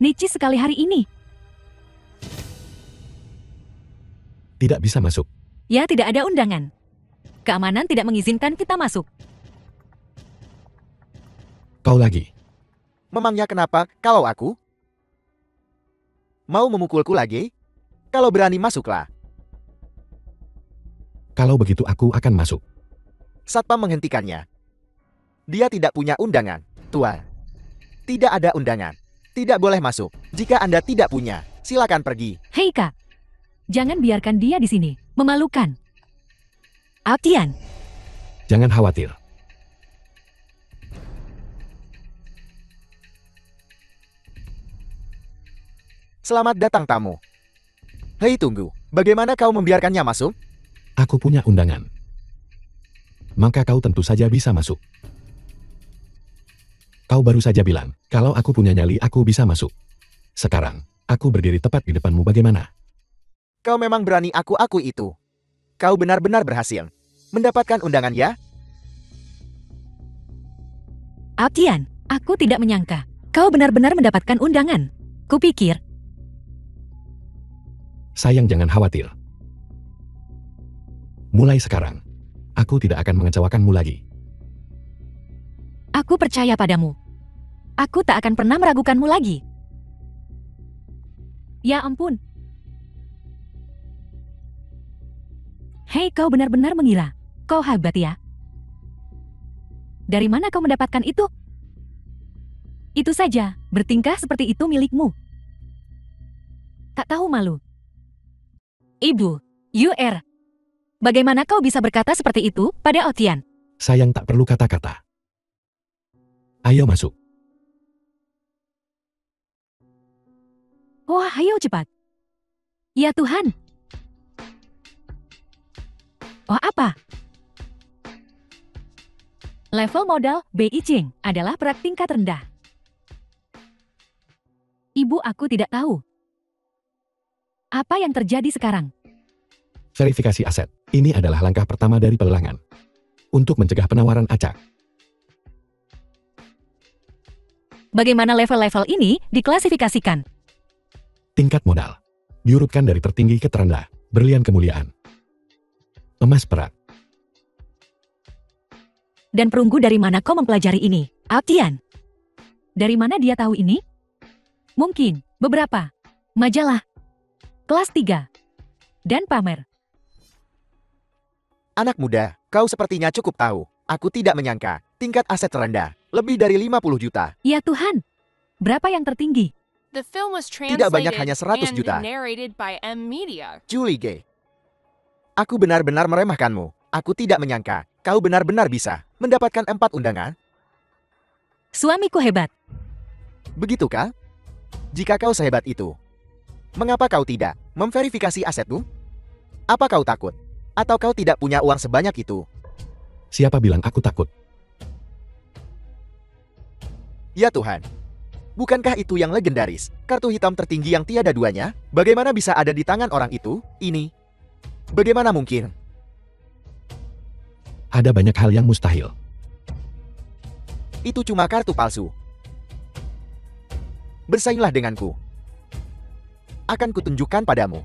nicis sekali hari ini? Tidak bisa masuk. Ya, tidak ada undangan. Keamanan tidak mengizinkan kita masuk. Kau lagi. Memangnya kenapa kalau aku mau memukulku lagi? Kalau berani masuklah. Kalau begitu aku akan masuk. Satpam menghentikannya. Dia tidak punya undangan, Tuan. Tidak ada undangan. Tidak boleh masuk. Jika Anda tidak punya, silakan pergi. Hei Kak, jangan biarkan dia di sini. Memalukan. Aptian. Jangan khawatir. Selamat datang tamu. Hei tunggu, bagaimana kau membiarkannya masuk? Aku punya undangan. Maka kau tentu saja bisa masuk. Kau baru saja bilang, kalau aku punya nyali aku bisa masuk. Sekarang, aku berdiri tepat di depanmu bagaimana? Kau memang berani aku itu. Kau benar-benar berhasil mendapatkan undangan ya? Aptian, aku tidak menyangka. Kau benar-benar mendapatkan undangan. Kupikir. Sayang jangan khawatir. Mulai sekarang, aku tidak akan mengecewakanmu lagi. Aku percaya padamu. Aku tak akan pernah meragukanmu lagi. Ya ampun. Hei, kau benar-benar mengira. Kau hebat ya. Dari mana kau mendapatkan itu? Itu saja, bertingkah seperti itu milikmu. Tak tahu malu. Ibu, UR. Bagaimana kau bisa berkata seperti itu pada Otian? Sayang tak perlu kata-kata. Ayo masuk. Wah, ayo cepat. Ya Tuhan. Oh apa? Level modal BI Ching adalah perak tingkat rendah. Ibu, aku tidak tahu. Apa yang terjadi sekarang? Verifikasi aset. Ini adalah langkah pertama dari pelelangan. Untuk mencegah penawaran acak. Bagaimana level-level ini diklasifikasikan? Tingkat modal. Diurutkan dari tertinggi ke terendah. Berlian kemuliaan. Emas perak. Dan perunggu dari mana kau mempelajari ini? Aptian. Dari mana dia tahu ini? Mungkin, beberapa. Majalah. Kelas 3. Dan pamer. Anak muda, kau sepertinya cukup tahu. Aku tidak menyangka, tingkat aset terendah, lebih dari 50 juta. Ya Tuhan, berapa yang tertinggi? Tidak banyak, hanya 100 juta. Julie G. Aku benar-benar meremehkanmu. Aku tidak menyangka, kau benar-benar bisa mendapatkan 4 undangan. Suamiku hebat. Begitukah? Jika kau sehebat itu, mengapa kau tidak Memverifikasi asetmu? Apa kau takut? Atau kau tidak punya uang sebanyak itu? Siapa bilang aku takut? Ya Tuhan. Bukankah itu yang legendaris? Kartu hitam tertinggi yang tiada duanya? Bagaimana bisa ada di tangan orang itu? Ini. Bagaimana mungkin? Ada banyak hal yang mustahil. Itu cuma kartu palsu. Bersainglah denganku. Akan kutunjukkan padamu.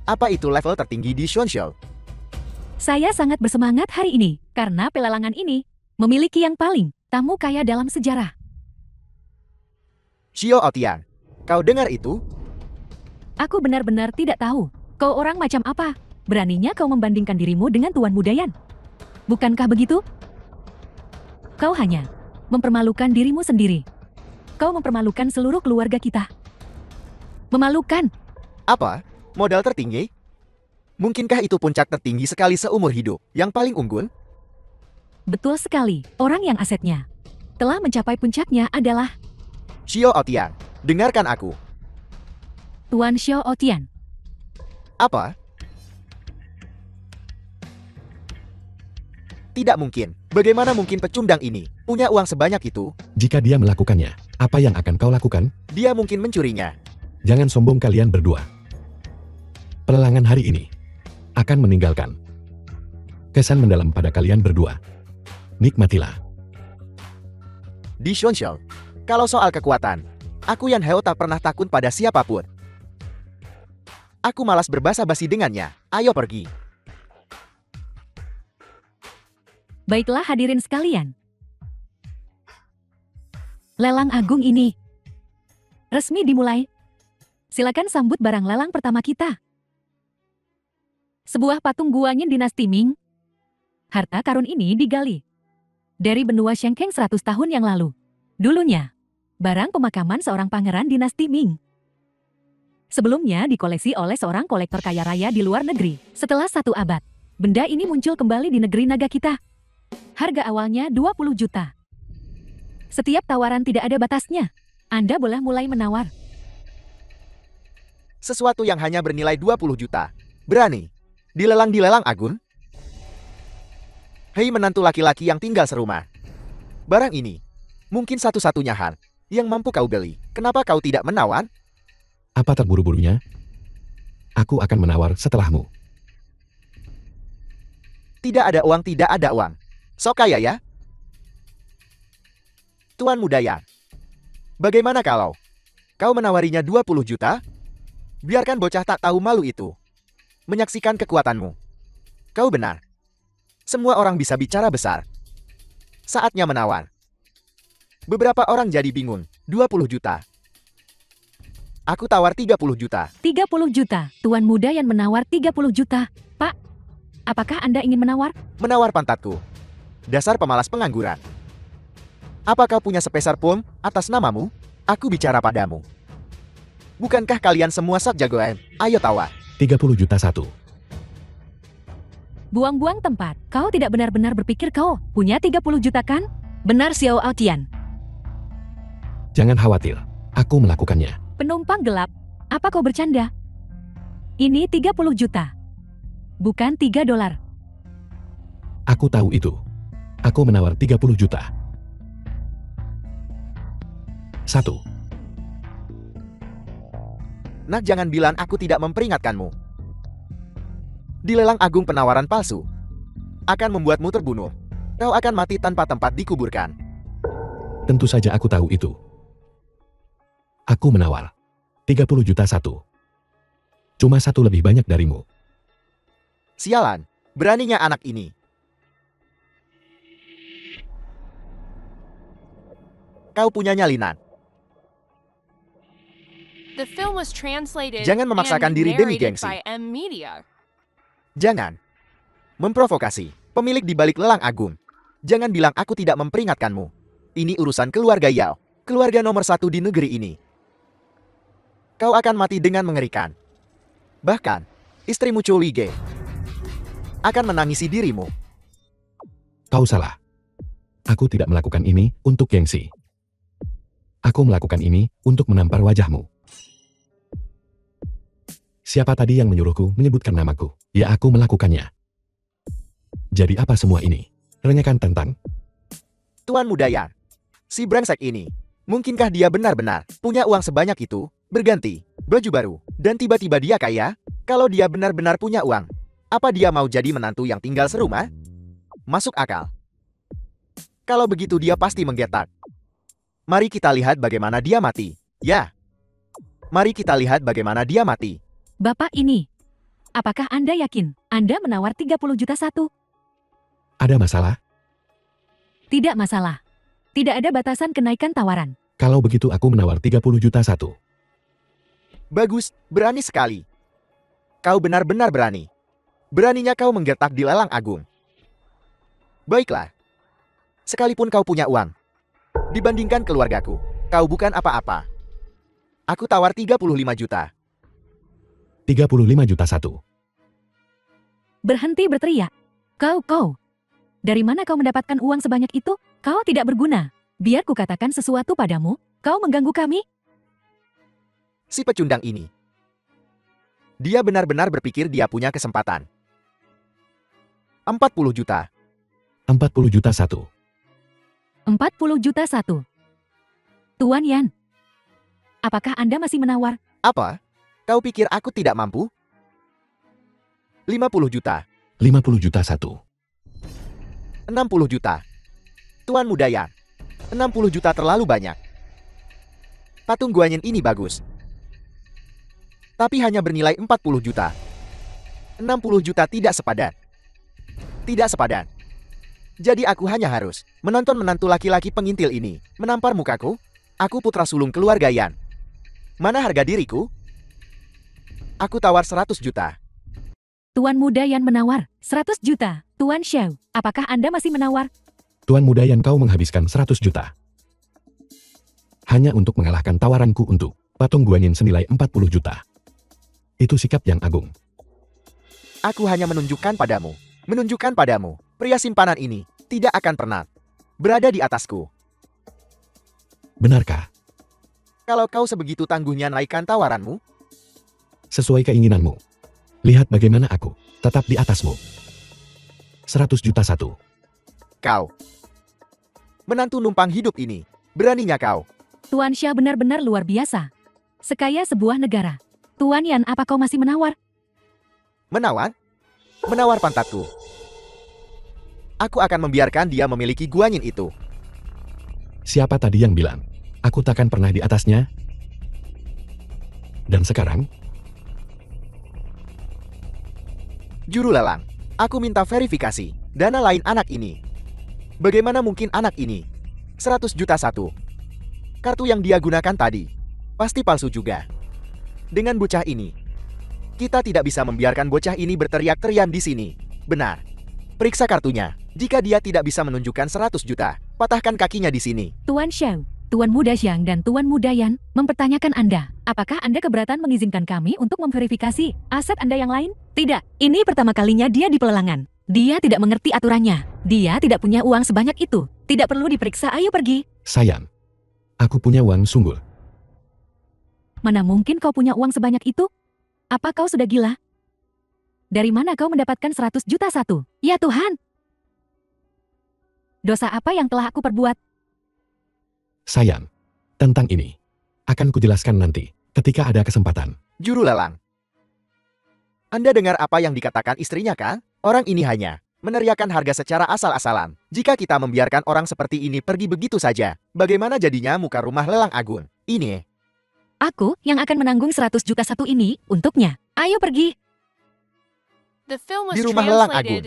Apa itu level tertinggi di Xuanxiao? Saya sangat bersemangat hari ini, karena pelelangan ini memiliki yang paling tamu kaya dalam sejarah. Xiao Otian, kau dengar itu? Aku benar-benar tidak tahu. Kau orang macam apa? Beraninya kau membandingkan dirimu dengan Tuan Mudayan? Bukankah begitu? Kau hanya mempermalukan dirimu sendiri. Kau mempermalukan seluruh keluarga kita. Memalukan. Apa? Modal tertinggi? Mungkinkah itu puncak tertinggi sekali seumur hidup, yang paling unggul? Betul sekali, orang yang asetnya telah mencapai puncaknya adalah Xiao Otian, dengarkan aku. Tuan Xiao Otian. Apa? Tidak mungkin. Bagaimana mungkin pecundang ini punya uang sebanyak itu? Jika dia melakukannya, apa yang akan kau lakukan? Dia mungkin mencurinya. Jangan sombong kalian berdua. Pelelangan hari ini akan meninggalkan kesan mendalam pada kalian berdua. Nikmatilah. Di Xuanxiao, kalau soal kekuatan, aku Yan Heo tak pernah takut pada siapapun. Aku malas berbasa-basi dengannya. Ayo pergi. Baiklah hadirin sekalian. Lelang agung ini resmi dimulai. Silakan sambut barang lelang pertama kita. Sebuah patung guanyin dinasti Ming. Harta karun ini digali dari benua Shengkeng 100 tahun yang lalu. Dulunya, barang pemakaman seorang pangeran dinasti Ming. Sebelumnya dikoleksi oleh seorang kolektor kaya raya di luar negeri. Setelah 1 abad, benda ini muncul kembali di negeri naga kita. Harga awalnya 20 juta. Setiap tawaran tidak ada batasnya. Anda boleh mulai menawar. Sesuatu yang hanya bernilai 20 juta. Berani? Dilelang Agun? Hei menantu laki-laki yang tinggal serumah. Barang ini mungkin satu-satunya hal yang mampu kau beli. Kenapa kau tidak menawar? Apa terburu-burunya? Aku akan menawar setelahmu. Tidak ada uang. Sok kaya ya? Tuan Mudayan. Bagaimana kalau kau menawarinya 20 juta? Biarkan bocah tak tahu malu itu menyaksikan kekuatanmu. Kau benar. Semua orang bisa bicara besar. Saatnya menawar. Beberapa orang jadi bingung. 20 juta. Aku tawar 30 juta. 30 juta. Tuan Mudayan menawar 30 juta. Pak, apakah Anda ingin menawar? Menawar pantatku. Dasar pemalas pengangguran. Apa kau punya sepeser pun atas namamu? Aku bicara padamu. Bukankah kalian semua sak jagoan? Ayo tawar. 30 juta satu. Buang-buang tempat. Kau tidak benar-benar berpikir kau punya 30 juta kan? Benar Xiao Otian. Jangan khawatir. Aku melakukannya. Penumpang gelap. Apa kau bercanda? Ini 30 juta. Bukan 3 dolar. Aku tahu itu. Aku menawar 30 juta. 1. Nah, jangan bilang aku tidak memperingatkanmu. Dilelang agung penawaran palsu akan membuatmu terbunuh. Kau akan mati tanpa tempat dikuburkan. Tentu saja aku tahu itu. Aku menawar 30 juta 1. Cuma 1 lebih banyak darimu. Sialan, beraninya anak ini. Kau punya nyalinan. Jangan memaksakan diri demi gengsi. Jangan memprovokasi pemilik di balik lelang agung. Jangan bilang aku tidak memperingatkanmu. Ini urusan keluarga Yao, keluarga nomor 1 di negeri ini. Kau akan mati dengan mengerikan. Bahkan, istrimu Chou Lige akan menangisi dirimu. Kau salah. Aku tidak melakukan ini untuk gengsi. Aku melakukan ini untuk menampar wajahmu. Siapa tadi yang menyuruhku menyebutkan namaku? Ya aku melakukannya. Jadi apa semua ini? Renyakan tentang Tuan Muda Yan. Si brengsek ini. Mungkinkah dia benar-benar punya uang sebanyak itu, berganti, baju baru, dan tiba-tiba dia kaya? Kalau dia benar-benar punya uang, apa dia mau jadi menantu yang tinggal serumah? Masuk akal. Kalau begitu dia pasti menggetak. Mari kita lihat bagaimana dia mati. Ya. Mari kita lihat bagaimana dia mati. Bapak ini, apakah Anda yakin Anda menawar 30 juta satu? ada masalah? Tidak masalah. Tidak ada batasan kenaikan tawaran. Kalau begitu aku menawar 30 juta satu. Bagus, berani sekali. Kau benar-benar berani. Beraninya kau menggertak di lelang agung. Baiklah. Sekalipun kau punya uang. Dibandingkan keluargaku, kau bukan apa-apa. Aku tawar 35 juta. 35 juta satu. Berhenti berteriak. Kau. Dari mana kau mendapatkan uang sebanyak itu? Kau tidak berguna. Biar kukatakan sesuatu padamu, kau mengganggu kami. Si pecundang ini. Dia benar-benar berpikir dia punya kesempatan. 40 juta. 40 juta satu. 40 juta satu. Tuan Yan, apakah Anda masih menawar? Apa? Kau pikir aku tidak mampu? 50 juta. 50 juta satu. 60 juta. Tuan Muda Yan. 60 juta terlalu banyak. Patung Guanyin ini bagus. Tapi hanya bernilai 40 juta. 60 juta tidak sepadan. Tidak sepadan. Jadi aku hanya harus menonton menantu laki-laki pengintil ini menampar mukaku. Aku putra sulung keluarga Yan. Mana harga diriku? Aku tawar 100 juta. Tuan Muda Yan menawar 100 juta. Tuan Xiao, apakah Anda masih menawar? Tuan Muda Yan kau menghabiskan 100 juta. Hanya untuk mengalahkan tawaranku untuk patung Guanyin senilai 40 juta. Itu sikap yang agung. Aku hanya menunjukkan padamu, pria simpanan ini tidak akan pernah berada di atasku. Benarkah? Kalau kau sebegitu tangguhnya naikkan tawaranmu, Sesuai keinginanmu. Lihat bagaimana aku tetap di atasmu. 100 juta satu. kau menantu numpang hidup ini, beraninya kau. Tuan Xia benar-benar luar biasa. Sekaya sebuah negara. Tuan Yan, apa kau masih menawar? Menawar? Menawar pantatku. Aku akan membiarkan dia memiliki Guanyin itu. Siapa tadi yang bilang aku takkan pernah di atasnya? Dan sekarang? Juru lelang, aku minta verifikasi dana lain anak ini. Bagaimana mungkin anak ini 100 juta satu? Kartu yang dia gunakan tadi pasti palsu juga. Dengan bocah ini, kita tidak bisa membiarkan bocah ini berteriak-teriak di sini. Benar. Periksa kartunya. Jika dia tidak bisa menunjukkan 100 juta, patahkan kakinya di sini. Tuan Xiao, Tuan Muda Xiang dan Tuan Muda Yan mempertanyakan Anda. Apakah Anda keberatan mengizinkan kami untuk memverifikasi aset Anda yang lain? Tidak, ini pertama kalinya dia di pelelangan. Dia tidak mengerti aturannya. Dia tidak punya uang sebanyak itu. Tidak perlu diperiksa, ayo pergi. Sayang. Aku punya uang sungguh. Mana mungkin kau punya uang sebanyak itu? Apa kau sudah gila? Dari mana kau mendapatkan 100 juta satu? Ya Tuhan! Dosa apa yang telah aku perbuat? Sayang. Tentang ini akan kujelaskan nanti ketika ada kesempatan. Juru lelang. Anda dengar apa yang dikatakan istrinya kan? Orang ini hanya meneriakan harga secara asal-asalan. Jika kita membiarkan orang seperti ini pergi begitu saja, bagaimana jadinya muka rumah lelang agung ini? Aku yang akan menanggung 100 juta satu ini untuknya. Ayo pergi. Di rumah lelang agung.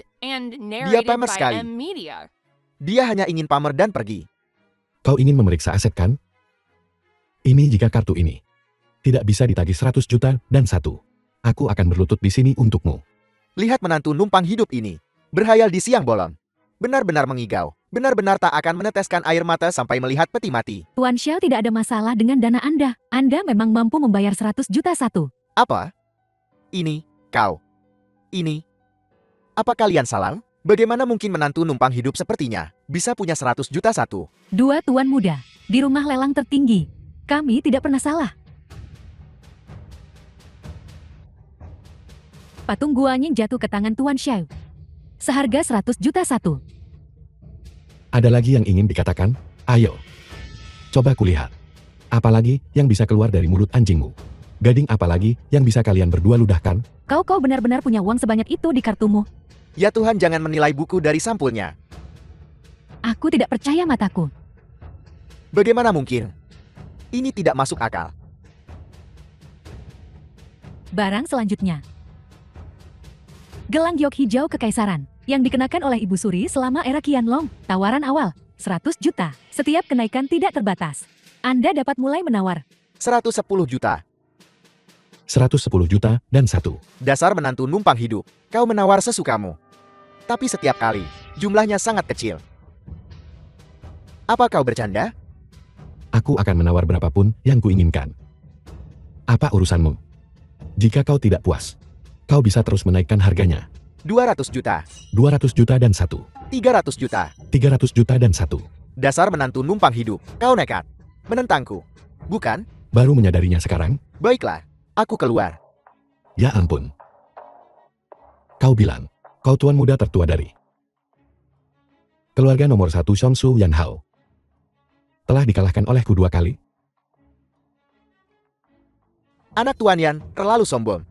Dia pamer sekali. Dia hanya ingin pamer dan pergi. Kau ingin memeriksa aset kan? Ini jika kartu ini tidak bisa ditagih 100 juta dan satu. Aku akan berlutut di sini untukmu. Lihat menantu numpang hidup ini. Berhayal di siang bolong. Benar-benar mengigau. Benar-benar tak akan meneteskan air mata sampai melihat peti mati. Tuan Xiao, tidak ada masalah dengan dana Anda. Anda memang mampu membayar 100 juta satu. Apa? Ini, kau. Ini. Apa kalian salah? Bagaimana mungkin menantu numpang hidup sepertinya bisa punya 100 juta satu? Dua tuan muda, di rumah lelang tertinggi. Kami tidak pernah salah. Patung Guanyin jatuh ke tangan Tuan Xiao. Seharga 100 juta satu. Ada lagi yang ingin dikatakan? Ayo. Coba kulihat. Apalagi yang bisa keluar dari mulut anjingmu? Gading apalagi yang bisa kalian berdua ludahkan? Kau benar-benar punya uang sebanyak itu di kartumu. Ya Tuhan, jangan menilai buku dari sampulnya. Aku tidak percaya mataku. Bagaimana mungkin? Ini tidak masuk akal. Barang selanjutnya. Gelang giok hijau kekaisaran, yang dikenakan oleh Ibu Suri selama era Qianlong. Tawaran awal, 100 juta. Setiap kenaikan tidak terbatas. Anda dapat mulai menawar. 110 juta. 110 juta dan 1. Dasar menantu numpang hidup. Kau menawar sesukamu. Tapi setiap kali, jumlahnya sangat kecil. Apa kau bercanda? Aku akan menawar berapapun yang kuinginkan. Apa urusanmu? Jika kau tidak puas, kau bisa terus menaikkan harganya. 200 juta. 200 juta dan 1. 300 juta. 300 juta dan 1. Dasar menantu numpang hidup. Kau nekat. Menentangku. Bukan? Baru menyadarinya sekarang? Baiklah. Aku keluar. Ya ampun. Kau bilang, kau tuan muda tertua dari keluarga nomor 1 Shonsu Yan Hao. Telah dikalahkan olehku 2 kali. Anak Tuan Yan terlalu sombong.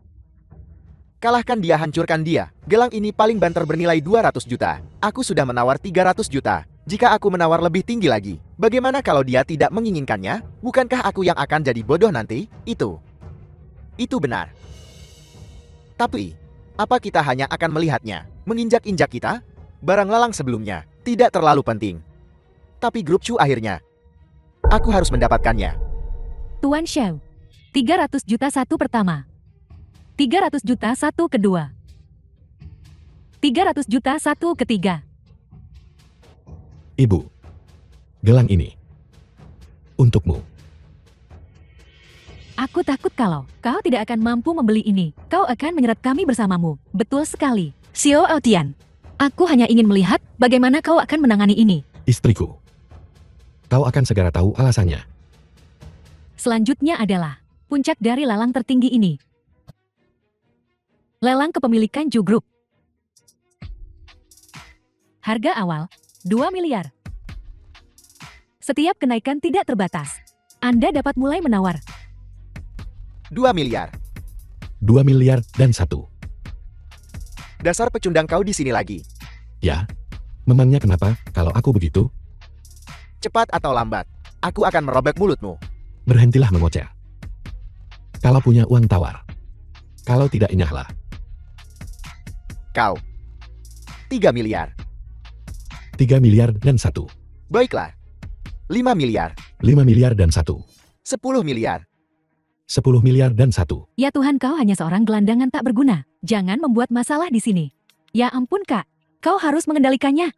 Kalahkan dia, hancurkan dia. Gelang ini paling banter bernilai 200 juta. Aku sudah menawar 300 juta. Jika aku menawar lebih tinggi lagi, bagaimana kalau dia tidak menginginkannya? Bukankah aku yang akan jadi bodoh nanti? Itu benar. Tapi, apa kita hanya akan melihatnya menginjak-injak kita? Barang lelang sebelumnya tidak terlalu penting. Tapi grup Chu akhirnya. Aku harus mendapatkannya. Tuan Xiao. 300 juta satu pertama. 300 juta satu kedua. 300 juta satu ketiga. Ibu, gelang ini untukmu. Aku takut kalau kau tidak akan mampu membeli ini. Kau akan menyeret kami bersamamu. Betul sekali. Xiao Aotian. Aku hanya ingin melihat bagaimana kau akan menangani ini. Istriku. Kau akan segera tahu alasannya. Selanjutnya adalah puncak dari lelang tertinggi ini. Lelang kepemilikan Ju Group. Harga awal, 2 miliar. Setiap kenaikan tidak terbatas. Anda dapat mulai menawar. 2 miliar. 2 miliar dan 1. Dasar pecundang, kau di sini lagi. Ya, memangnya kenapa kalau aku begitu? Cepat atau lambat, aku akan merobek mulutmu. Berhentilah mengoceh. Kalau punya uang tawar. Kalau tidak inyahlah. Kau. 3 miliar. 3 miliar dan 1. Baiklah. 5 miliar. 5 miliar dan 1. 10 miliar. 10 miliar dan 1. Ya Tuhan, kau hanya seorang gelandangan tak berguna. Jangan membuat masalah di sini. Ya ampun kak, kau harus mengendalikannya.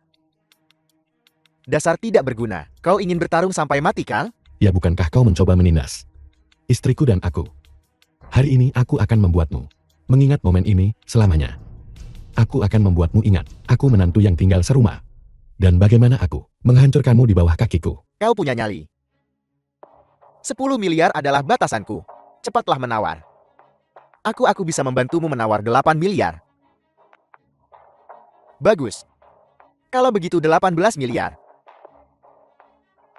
Dasar tidak berguna. Kau ingin bertarung sampai mati, kan? Ya bukankah kau mencoba menindas istriku dan aku? Hari ini aku akan membuatmu mengingat momen ini selamanya. Aku akan membuatmu ingat, aku menantu yang tinggal serumah. Dan bagaimana aku menghancurkanmu di bawah kakiku. Kau punya nyali. 10 miliar adalah batasanku. Cepatlah menawar. Aku bisa membantumu menawar 8 miliar. Bagus. Kalau begitu 18 miliar.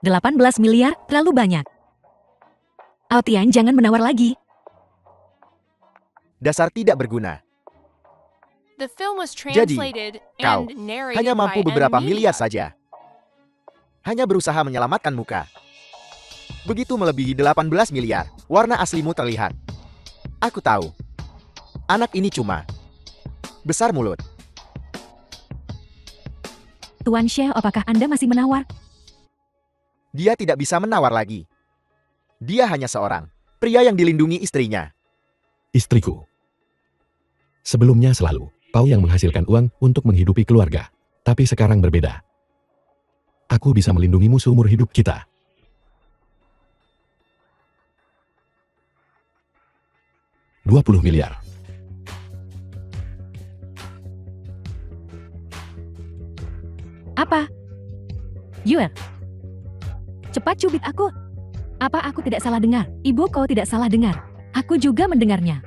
18 miliar, terlalu banyak. Aotian, jangan menawar lagi. Dasar tidak berguna. Jadi, Kau hanya mampu beberapa miliar saja. Hanya berusaha menyelamatkan muka. Begitu melebihi 18 miliar, warna aslimu terlihat. Aku tahu. Anak ini cuma besar mulut. Tuan Xiao, apakah Anda masih menawar? Dia tidak bisa menawar lagi. Dia hanya seorang pria yang dilindungi istrinya. Istriku. Sebelumnya selalu kau yang menghasilkan uang untuk menghidupi keluarga. Tapi sekarang berbeda. Aku bisa melindungimu seumur hidup kita. $20 miliar. Apa? Yuer. Cepat cubit aku. Apa aku tidak salah dengar? Ibu, kau tidak salah dengar. Aku juga mendengarnya.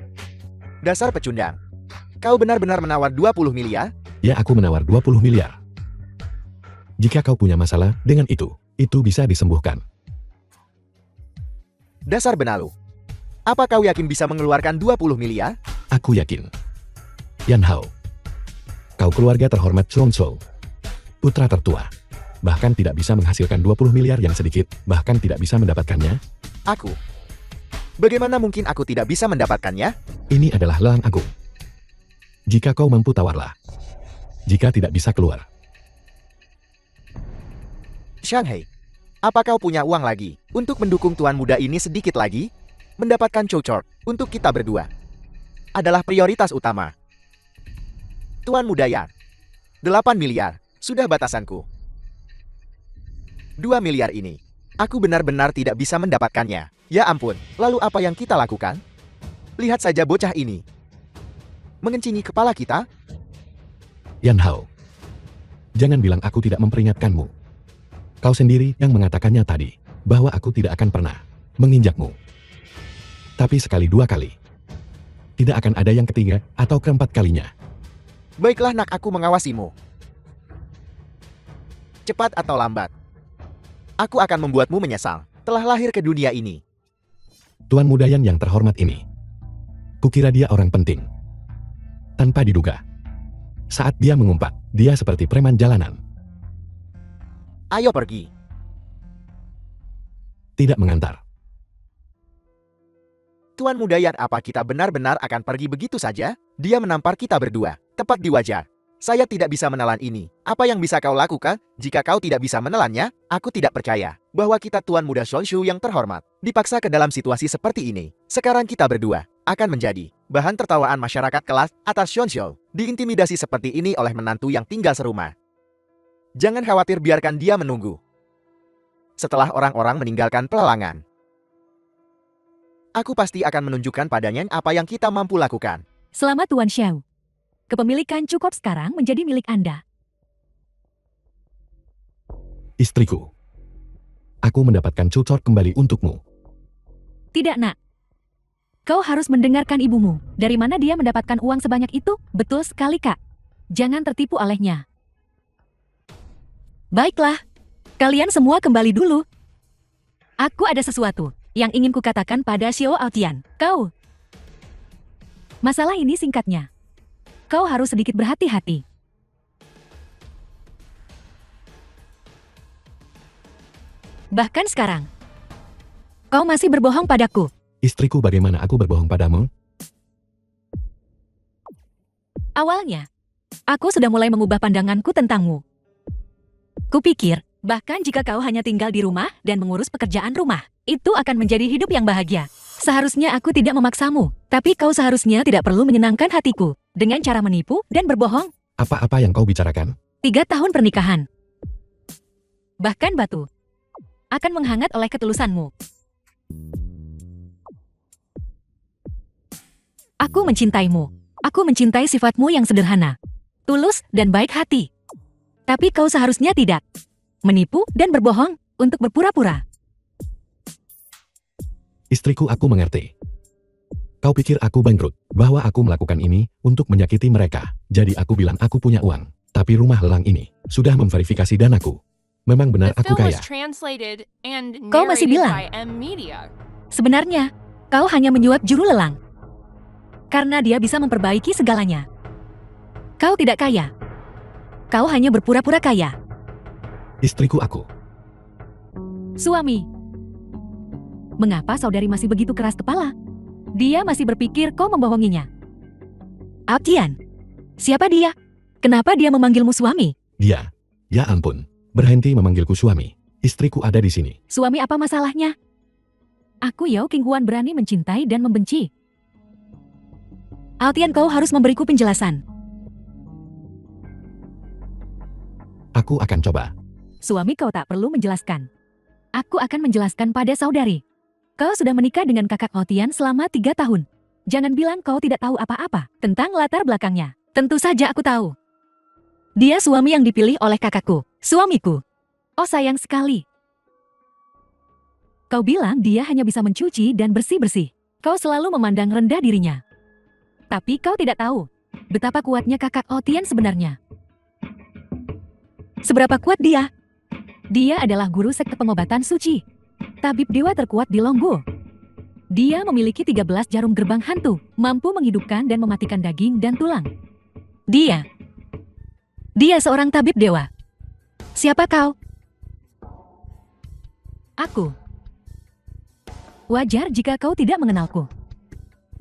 Dasar pecundang. Kau benar-benar menawar 20 miliar? Ya, aku menawar 20 miliar. Jika kau punya masalah dengan itu bisa disembuhkan. Dasar benalu. Apa kau yakin bisa mengeluarkan 20 miliar? Aku yakin. Yan Hao, kau keluarga terhormat Chuangzhou, putra tertua, bahkan tidak bisa menghasilkan 20 miliar yang sedikit, bahkan tidak bisa mendapatkannya? Aku? Bagaimana mungkin aku tidak bisa mendapatkannya? Ini adalah lelang agung. Jika kau mampu, tawarlah. Jika tidak bisa, keluar. Shanghai, apa kau punya uang lagi untuk mendukung tuan muda ini sedikit lagi? Mendapatkan cocok untuk kita berdua adalah prioritas utama. Tuan muda Yan, 8 miliar sudah batasanku. 2 miliar ini, aku benar-benar tidak bisa mendapatkannya. Ya ampun, lalu apa yang kita lakukan? Lihat saja bocah ini mengencingi kepala kita. Yan Hao, jangan bilang aku tidak memperingatkanmu. Kau sendiri yang mengatakannya tadi, bahwa aku tidak akan pernah menginjakmu. Tapi sekali, dua kali. Tidak akan ada yang ketiga atau keempat kalinya. Baiklah nak, aku mengawasimu. Cepat atau lambat, aku akan membuatmu menyesal telah lahir ke dunia ini. Tuan muda yang terhormat ini, kukira dia orang penting. Tanpa diduga, saat dia mengumpat, dia seperti preman jalanan. Ayo pergi. Tidak mengantar. Tuan muda Yan, apa kita benar-benar akan pergi begitu saja? Dia menampar kita berdua, tepat di wajah. Saya tidak bisa menelan ini. Apa yang bisa kau lakukan? Jika kau tidak bisa menelannya, aku tidak percaya bahwa kita tuan muda Xuanzhou yang terhormat dipaksa ke dalam situasi seperti ini. Sekarang kita berdua akan menjadi bahan tertawaan masyarakat kelas atas Xuanzhou, diintimidasi seperti ini oleh menantu yang tinggal serumah. Jangan khawatir, biarkan dia menunggu. Setelah orang-orang meninggalkan pelelangan, aku pasti akan menunjukkan padanya apa yang kita mampu lakukan. Selamat Tuan Xiao. Kepemilikan cukup sekarang menjadi milik Anda. Istriku, aku mendapatkan cucor kembali untukmu. Tidak, nak. Kau harus mendengarkan ibumu. Dari mana dia mendapatkan uang sebanyak itu? Betul sekali, Kak. Jangan tertipu olehnya. Baiklah, kalian semua kembali dulu. Aku ada sesuatu yang ingin kukatakan pada Xiao Aotian. Kau. Masalah ini singkatnya. Kau harus sedikit berhati-hati. Bahkan sekarang, kau masih berbohong padaku. Istriku, bagaimana aku berbohong padamu? Awalnya, aku sudah mulai mengubah pandanganku tentangmu. Kupikir, bahkan jika kau hanya tinggal di rumah dan mengurus pekerjaan rumah, itu akan menjadi hidup yang bahagia. Seharusnya aku tidak memaksamu, tapi kau seharusnya tidak perlu menyenangkan hatiku dengan cara menipu dan berbohong. Apa-apa yang kau bicarakan? 3 tahun pernikahan. Bahkan batu akan menghangat oleh ketulusanmu. Aku mencintaimu. Aku mencintai sifatmu yang sederhana, tulus, dan baik hati. Tapi kau seharusnya tidak menipu dan berbohong untuk berpura-pura. Istriku, aku mengerti. Kau pikir aku bangkrut, bahwa aku melakukan ini untuk menyakiti mereka. Jadi aku bilang aku punya uang. Tapi rumah lelang ini sudah memverifikasi danaku. Memang benar aku kaya. Kau masih bilang, sebenarnya kau hanya menyuap juru lelang. Karena dia bisa memperbaiki segalanya. Kau tidak kaya. Kau hanya berpura-pura kaya. Istriku, aku. Suami. Mengapa saudari masih begitu keras kepala? Dia masih berpikir kau membohonginya. Aotian, siapa dia? Kenapa dia memanggilmu suami? Dia. Ya ampun. Berhenti memanggilku suami. Istriku ada di sini. Suami, apa masalahnya? Aku Yao King Huan berani mencintai dan membenci. Aotian, kau harus memberiku penjelasan. Aku akan coba. Suami, kau tak perlu menjelaskan. Aku akan menjelaskan pada saudari. Kau sudah menikah dengan kakak Aotian selama 3 tahun. Jangan bilang kau tidak tahu apa-apa tentang latar belakangnya. Tentu saja aku tahu. Dia suami yang dipilih oleh kakakku, suamiku. Oh, sayang sekali. Kau bilang dia hanya bisa mencuci dan bersih-bersih. Kau selalu memandang rendah dirinya. Tapi kau tidak tahu Betapa kuatnya kakak Otian sebenarnya. Seberapa kuat dia? Dia adalah guru sekte pengobatan suci. Tabib dewa terkuat di Longgo. Dia memiliki 13 jarum gerbang hantu, mampu menghidupkan dan mematikan daging dan tulang. Dia seorang tabib dewa. Siapa kau? Aku. Wajar jika kau tidak mengenalku.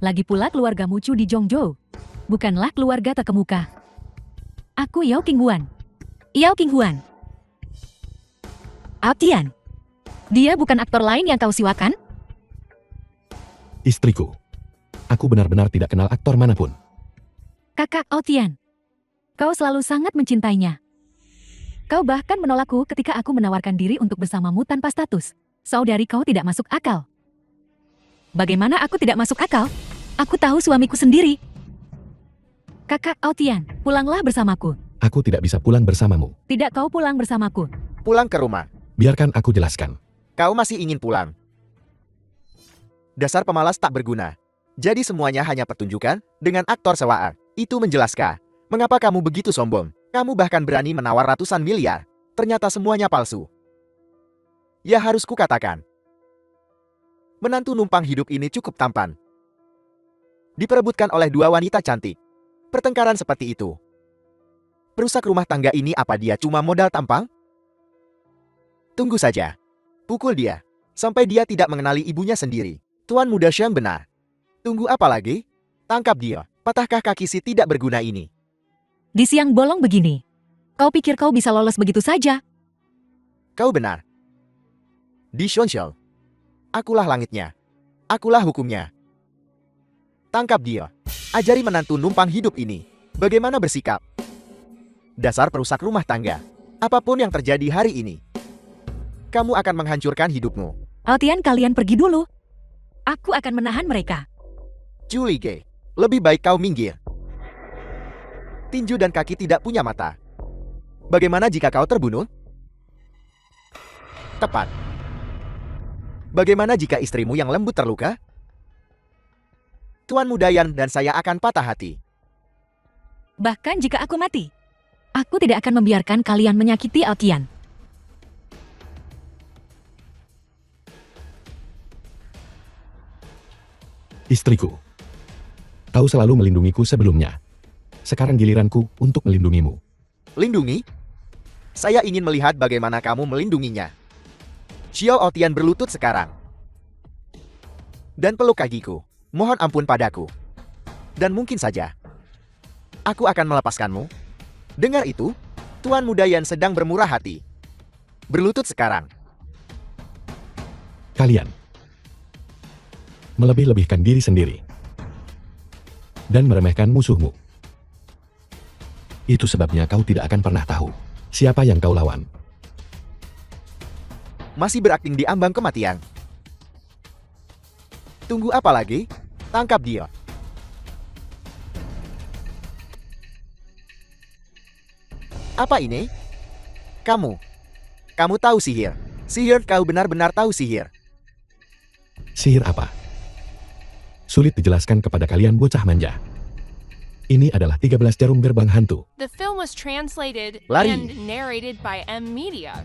Lagi pula keluargamu Chu di Zhongzhou. Bukanlah keluarga terkemuka. Aku Yao Qinghuan. Yao Qinghuan. Otian. Dia bukan aktor lain yang kau siwakan? Istriku. Aku benar-benar tidak kenal aktor manapun. Kakak Otian. Kau selalu sangat mencintainya. Kau bahkan menolakku ketika aku menawarkan diri untuk bersamamu tanpa status. Saudari kau tidak masuk akal. Bagaimana aku tidak masuk akal? Aku tahu suamiku sendiri. Kakak Otian, pulanglah bersamaku. Aku tidak bisa pulang bersamamu. Tidak, kau pulang bersamaku. Pulang ke rumah. Biarkan aku jelaskan. Kau masih ingin pulang. Dasar pemalas tak berguna. Jadi semuanya hanya pertunjukan dengan aktor sewaan. Itu menjelaskan mengapa kamu begitu sombong. Kamu bahkan berani menawar ratusan miliar. Ternyata semuanya palsu. Ya harus kukatakan. Menantu numpang hidup ini cukup tampan. Diperebutkan oleh dua wanita cantik. Pertengkaran seperti itu. Perusak rumah tangga ini apa dia cuma modal tampang? Tunggu saja. Pukul dia. Sampai dia tidak mengenali ibunya sendiri. Tuan muda Shang benar. Tunggu apa lagi? Tangkap dia. Patahkah kaki si tidak berguna ini? Di siang bolong begini. Kau pikir kau bisa lolos begitu saja? Kau benar. Di Shonshou. Akulah langitnya. Akulah hukumnya. Tangkap dia. Ajari menantu numpang hidup ini. Bagaimana bersikap? Dasar perusak rumah tangga. Apapun yang terjadi hari ini, kamu akan menghancurkan hidupmu. Otian, kalian pergi dulu. Aku akan menahan mereka. Julie Ge, lebih baik kau minggir. Tinju dan kaki tidak punya mata. Bagaimana jika kau terbunuh? Tepat. Bagaimana jika istrimu yang lembut terluka? Tuan muda Yan dan saya akan patah hati. Bahkan jika aku mati, aku tidak akan membiarkan kalian menyakiti Otian. Istriku. Kau selalu melindungiku sebelumnya. Sekarang giliranku untuk melindungimu. Lindungi? Saya ingin melihat bagaimana kamu melindunginya. Xiao Otian berlutut sekarang. Dan peluk kakiku. Mohon ampun padaku. Dan mungkin saja aku akan melepaskanmu. Dengar itu, Tuan muda Yan sedang bermurah hati. Berlutut sekarang. Kalian melebih-lebihkan diri sendiri dan meremehkan musuhmu. Itu sebabnya kau tidak akan pernah tahu siapa yang kau lawan. Masih berakting di ambang kematian. Tunggu apa lagi? Tangkap dia. Apa ini? Kamu tahu sihir. Sihir, kau benar-benar tahu sihir. Sihir apa? Sulit dijelaskan kepada kalian bocah manja. Ini adalah 13 jarum gerbang hantu. The film was translated Lari. and narrated by M Media.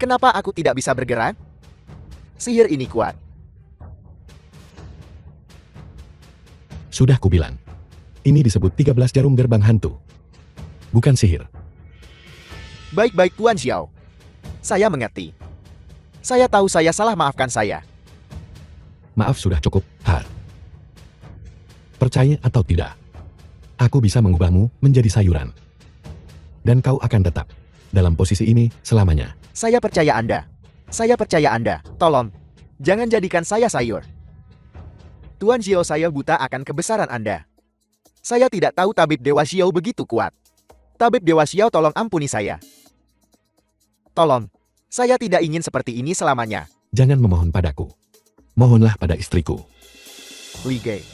Kenapa aku tidak bisa bergerak? Sihir ini kuat. Sudah kubilang. Ini disebut 13 jarum gerbang hantu. Bukan sihir. Baik-baik Tuan Xiao. Saya mengerti. Saya tahu saya salah, maafkan saya. Maaf sudah cukup, Har. Percaya atau tidak, aku bisa mengubahmu menjadi sayuran. Dan kau akan tetap dalam posisi ini selamanya. Saya percaya Anda. Saya percaya Anda. Tolong, jangan jadikan saya sayur. Tuan Xiao, saya buta akan kebesaran Anda. Saya tidak tahu tabib Dewa Xiao begitu kuat. Tabib Dewa Xiao, tolong ampuni saya. Tolong, saya tidak ingin seperti ini selamanya. Jangan memohon padaku. Mohonlah pada istriku. Li Ge,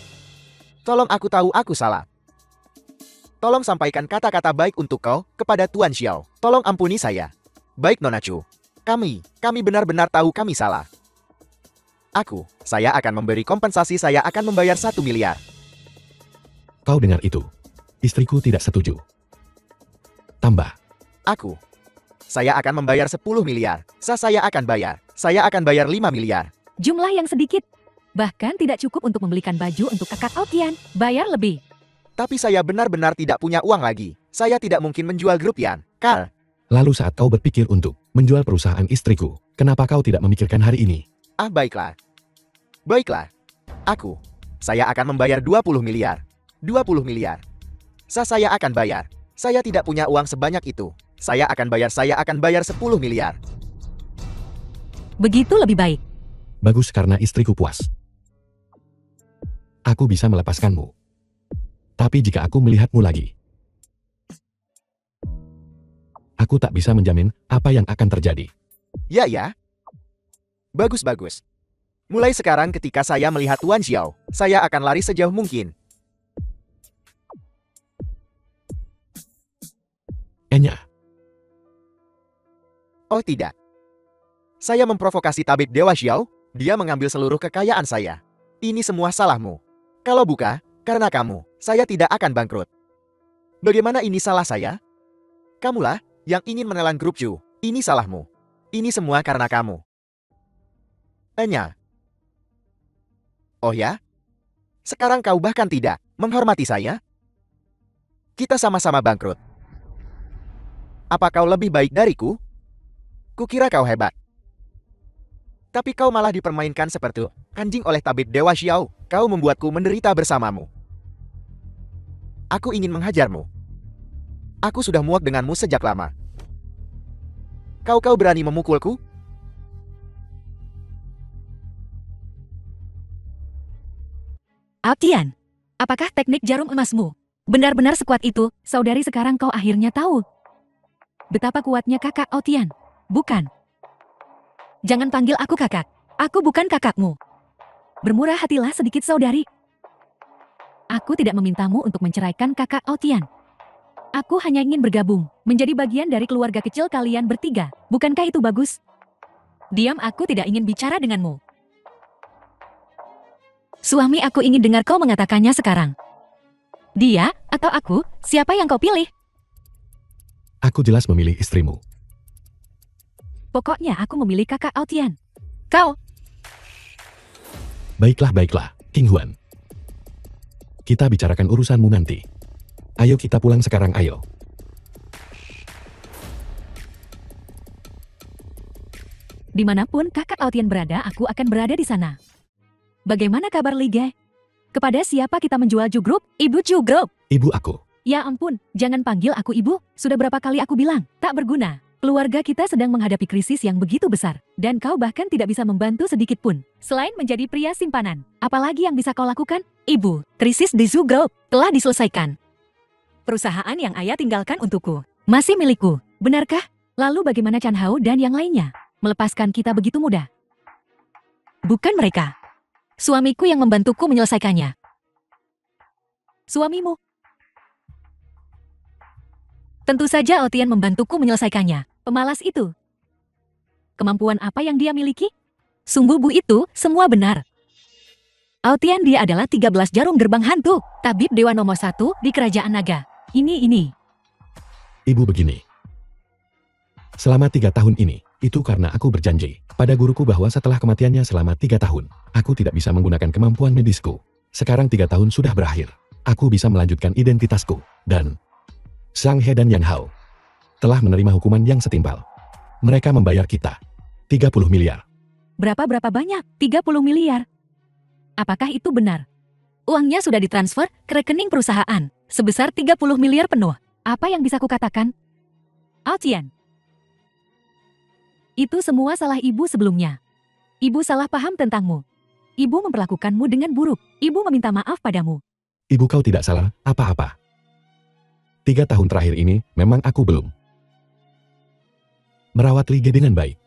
tolong, aku tahu aku salah. Tolong sampaikan kata-kata baik untuk kau kepada Tuan Xiao. Tolong ampuni saya. Baik Nona Chu. Kami benar-benar tahu kami salah. Saya akan memberi kompensasi, saya akan membayar 1 miliar. Kau dengar itu? Istriku tidak setuju. Tambah. Aku. Saya akan membayar 10 miliar. Saya akan bayar. Saya akan bayar 5 miliar. Jumlah yang sedikit. Bahkan tidak cukup untuk membelikan baju untuk kakak Aotian. Bayar lebih. Tapi saya benar-benar tidak punya uang lagi. Saya tidak mungkin menjual grup Yan. Carl. Lalu saat kau berpikir untuk menjual perusahaan istriku, kenapa kau tidak memikirkan hari ini? Baiklah. Baiklah. Saya akan membayar 20 miliar. 20 miliar. Saya akan bayar. Saya tidak punya uang sebanyak itu. Saya akan bayar 10 miliar. Begitu lebih baik. Bagus karena istriku puas. Aku bisa melepaskanmu. Tapi jika aku melihatmu lagi, aku tak bisa menjamin apa yang akan terjadi. Ya. Bagus. Mulai sekarang ketika saya melihat Tuan Xiao, saya akan lari sejauh mungkin. Enya. Oh tidak. Saya memprovokasi tabib Dewa Xiao, dia mengambil seluruh kekayaan saya. Ini semua salahmu. Kalau bukan, karena kamu, saya tidak akan bangkrut. Bagaimana ini salah saya? Kamulah yang ingin menelan grup Chu. Ini salahmu. Ini semua karena kamu. Enya. Oh ya? Sekarang kau bahkan tidak menghormati saya? Kita sama-sama bangkrut. Apa kau lebih baik dariku? Kukira kau hebat. Tapi kau malah dipermainkan seperti anjing oleh tabib Dewa Xiao. Kau membuatku menderita bersamamu. Aku ingin menghajarmu. Aku sudah muak denganmu sejak lama. Kau berani memukulku? Aotian, apakah teknik jarum emasmu benar-benar sekuat itu? Saudari, sekarang kau akhirnya tahu betapa kuatnya kakak Aotian. Bukan. Jangan panggil aku kakak. Aku bukan kakakmu. Bermurah hatilah sedikit, saudari. Aku tidak memintamu untuk menceraikan kakak Aotian. Aku hanya ingin bergabung, menjadi bagian dari keluarga kecil kalian bertiga. Bukankah itu bagus? Diam, aku tidak ingin bicara denganmu. Suami, aku ingin dengar kau mengatakannya sekarang. Dia atau aku, siapa yang kau pilih? Aku jelas memilih istrimu. Pokoknya aku memilih kakak Aotian. Kau. Baiklah, King Huan. Kita bicarakan urusanmu nanti. Ayo kita pulang sekarang, ayo. Dimanapun kakak Aotian berada, aku akan berada di sana. Bagaimana kabar Li Ge? Kepada siapa kita menjual Ju Group? Ibu Ju Group. Ibu aku. Ya ampun, jangan panggil aku ibu. Sudah berapa kali aku bilang, tak berguna. Keluarga kita sedang menghadapi krisis yang begitu besar. Dan kau bahkan tidak bisa membantu sedikit pun. Selain menjadi pria simpanan. Apalagi yang bisa kau lakukan? Ibu, krisis di Zu Group telah diselesaikan. Perusahaan yang ayah tinggalkan untukku masih milikku. Benarkah? Lalu bagaimana Chan Hao dan yang lainnya? Melepaskan kita begitu mudah? Bukan mereka. Suamiku yang membantuku menyelesaikannya. Suamimu? Tentu saja Aotian membantuku menyelesaikannya. Pemalas itu. Kemampuan apa yang dia miliki? Sungguh Bu, itu semua benar. Aotian, dia adalah 13 jarum gerbang hantu. Tabib Dewa nomor 1 di Kerajaan Naga. Ini. Ibu begini. Selama 3 tahun ini, itu karena aku berjanji pada guruku bahwa setelah kematiannya selama 3 tahun, aku tidak bisa menggunakan kemampuan medisku. Sekarang 3 tahun sudah berakhir. Aku bisa melanjutkan identitasku. Dan Sang He dan Yang Hao telah menerima hukuman yang setimpal. Mereka membayar kita 30 miliar. Berapa banyak? 30 miliar. Apakah itu benar? Uangnya sudah ditransfer ke rekening perusahaan sebesar 30 miliar penuh. Apa yang bisa kukatakan? Aotian. Itu semua salah ibu sebelumnya. Ibu salah paham tentangmu. Ibu memperlakukanmu dengan buruk. Ibu meminta maaf padamu. Ibu, kau tidak salah apa-apa. 3 tahun terakhir ini memang aku belum merawat Li Ge dengan baik.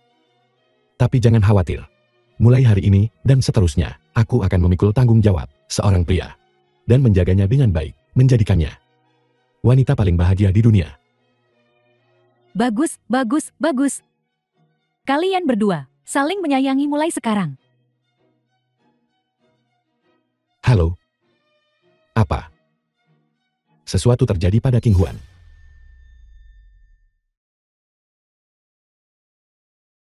Tapi jangan khawatir. Mulai hari ini dan seterusnya, aku akan memikul tanggung jawab seorang pria dan menjaganya dengan baik, menjadikannya wanita paling bahagia di dunia. Bagus. Kalian berdua saling menyayangi mulai sekarang. Halo? Apa? sesuatu terjadi pada King Huan.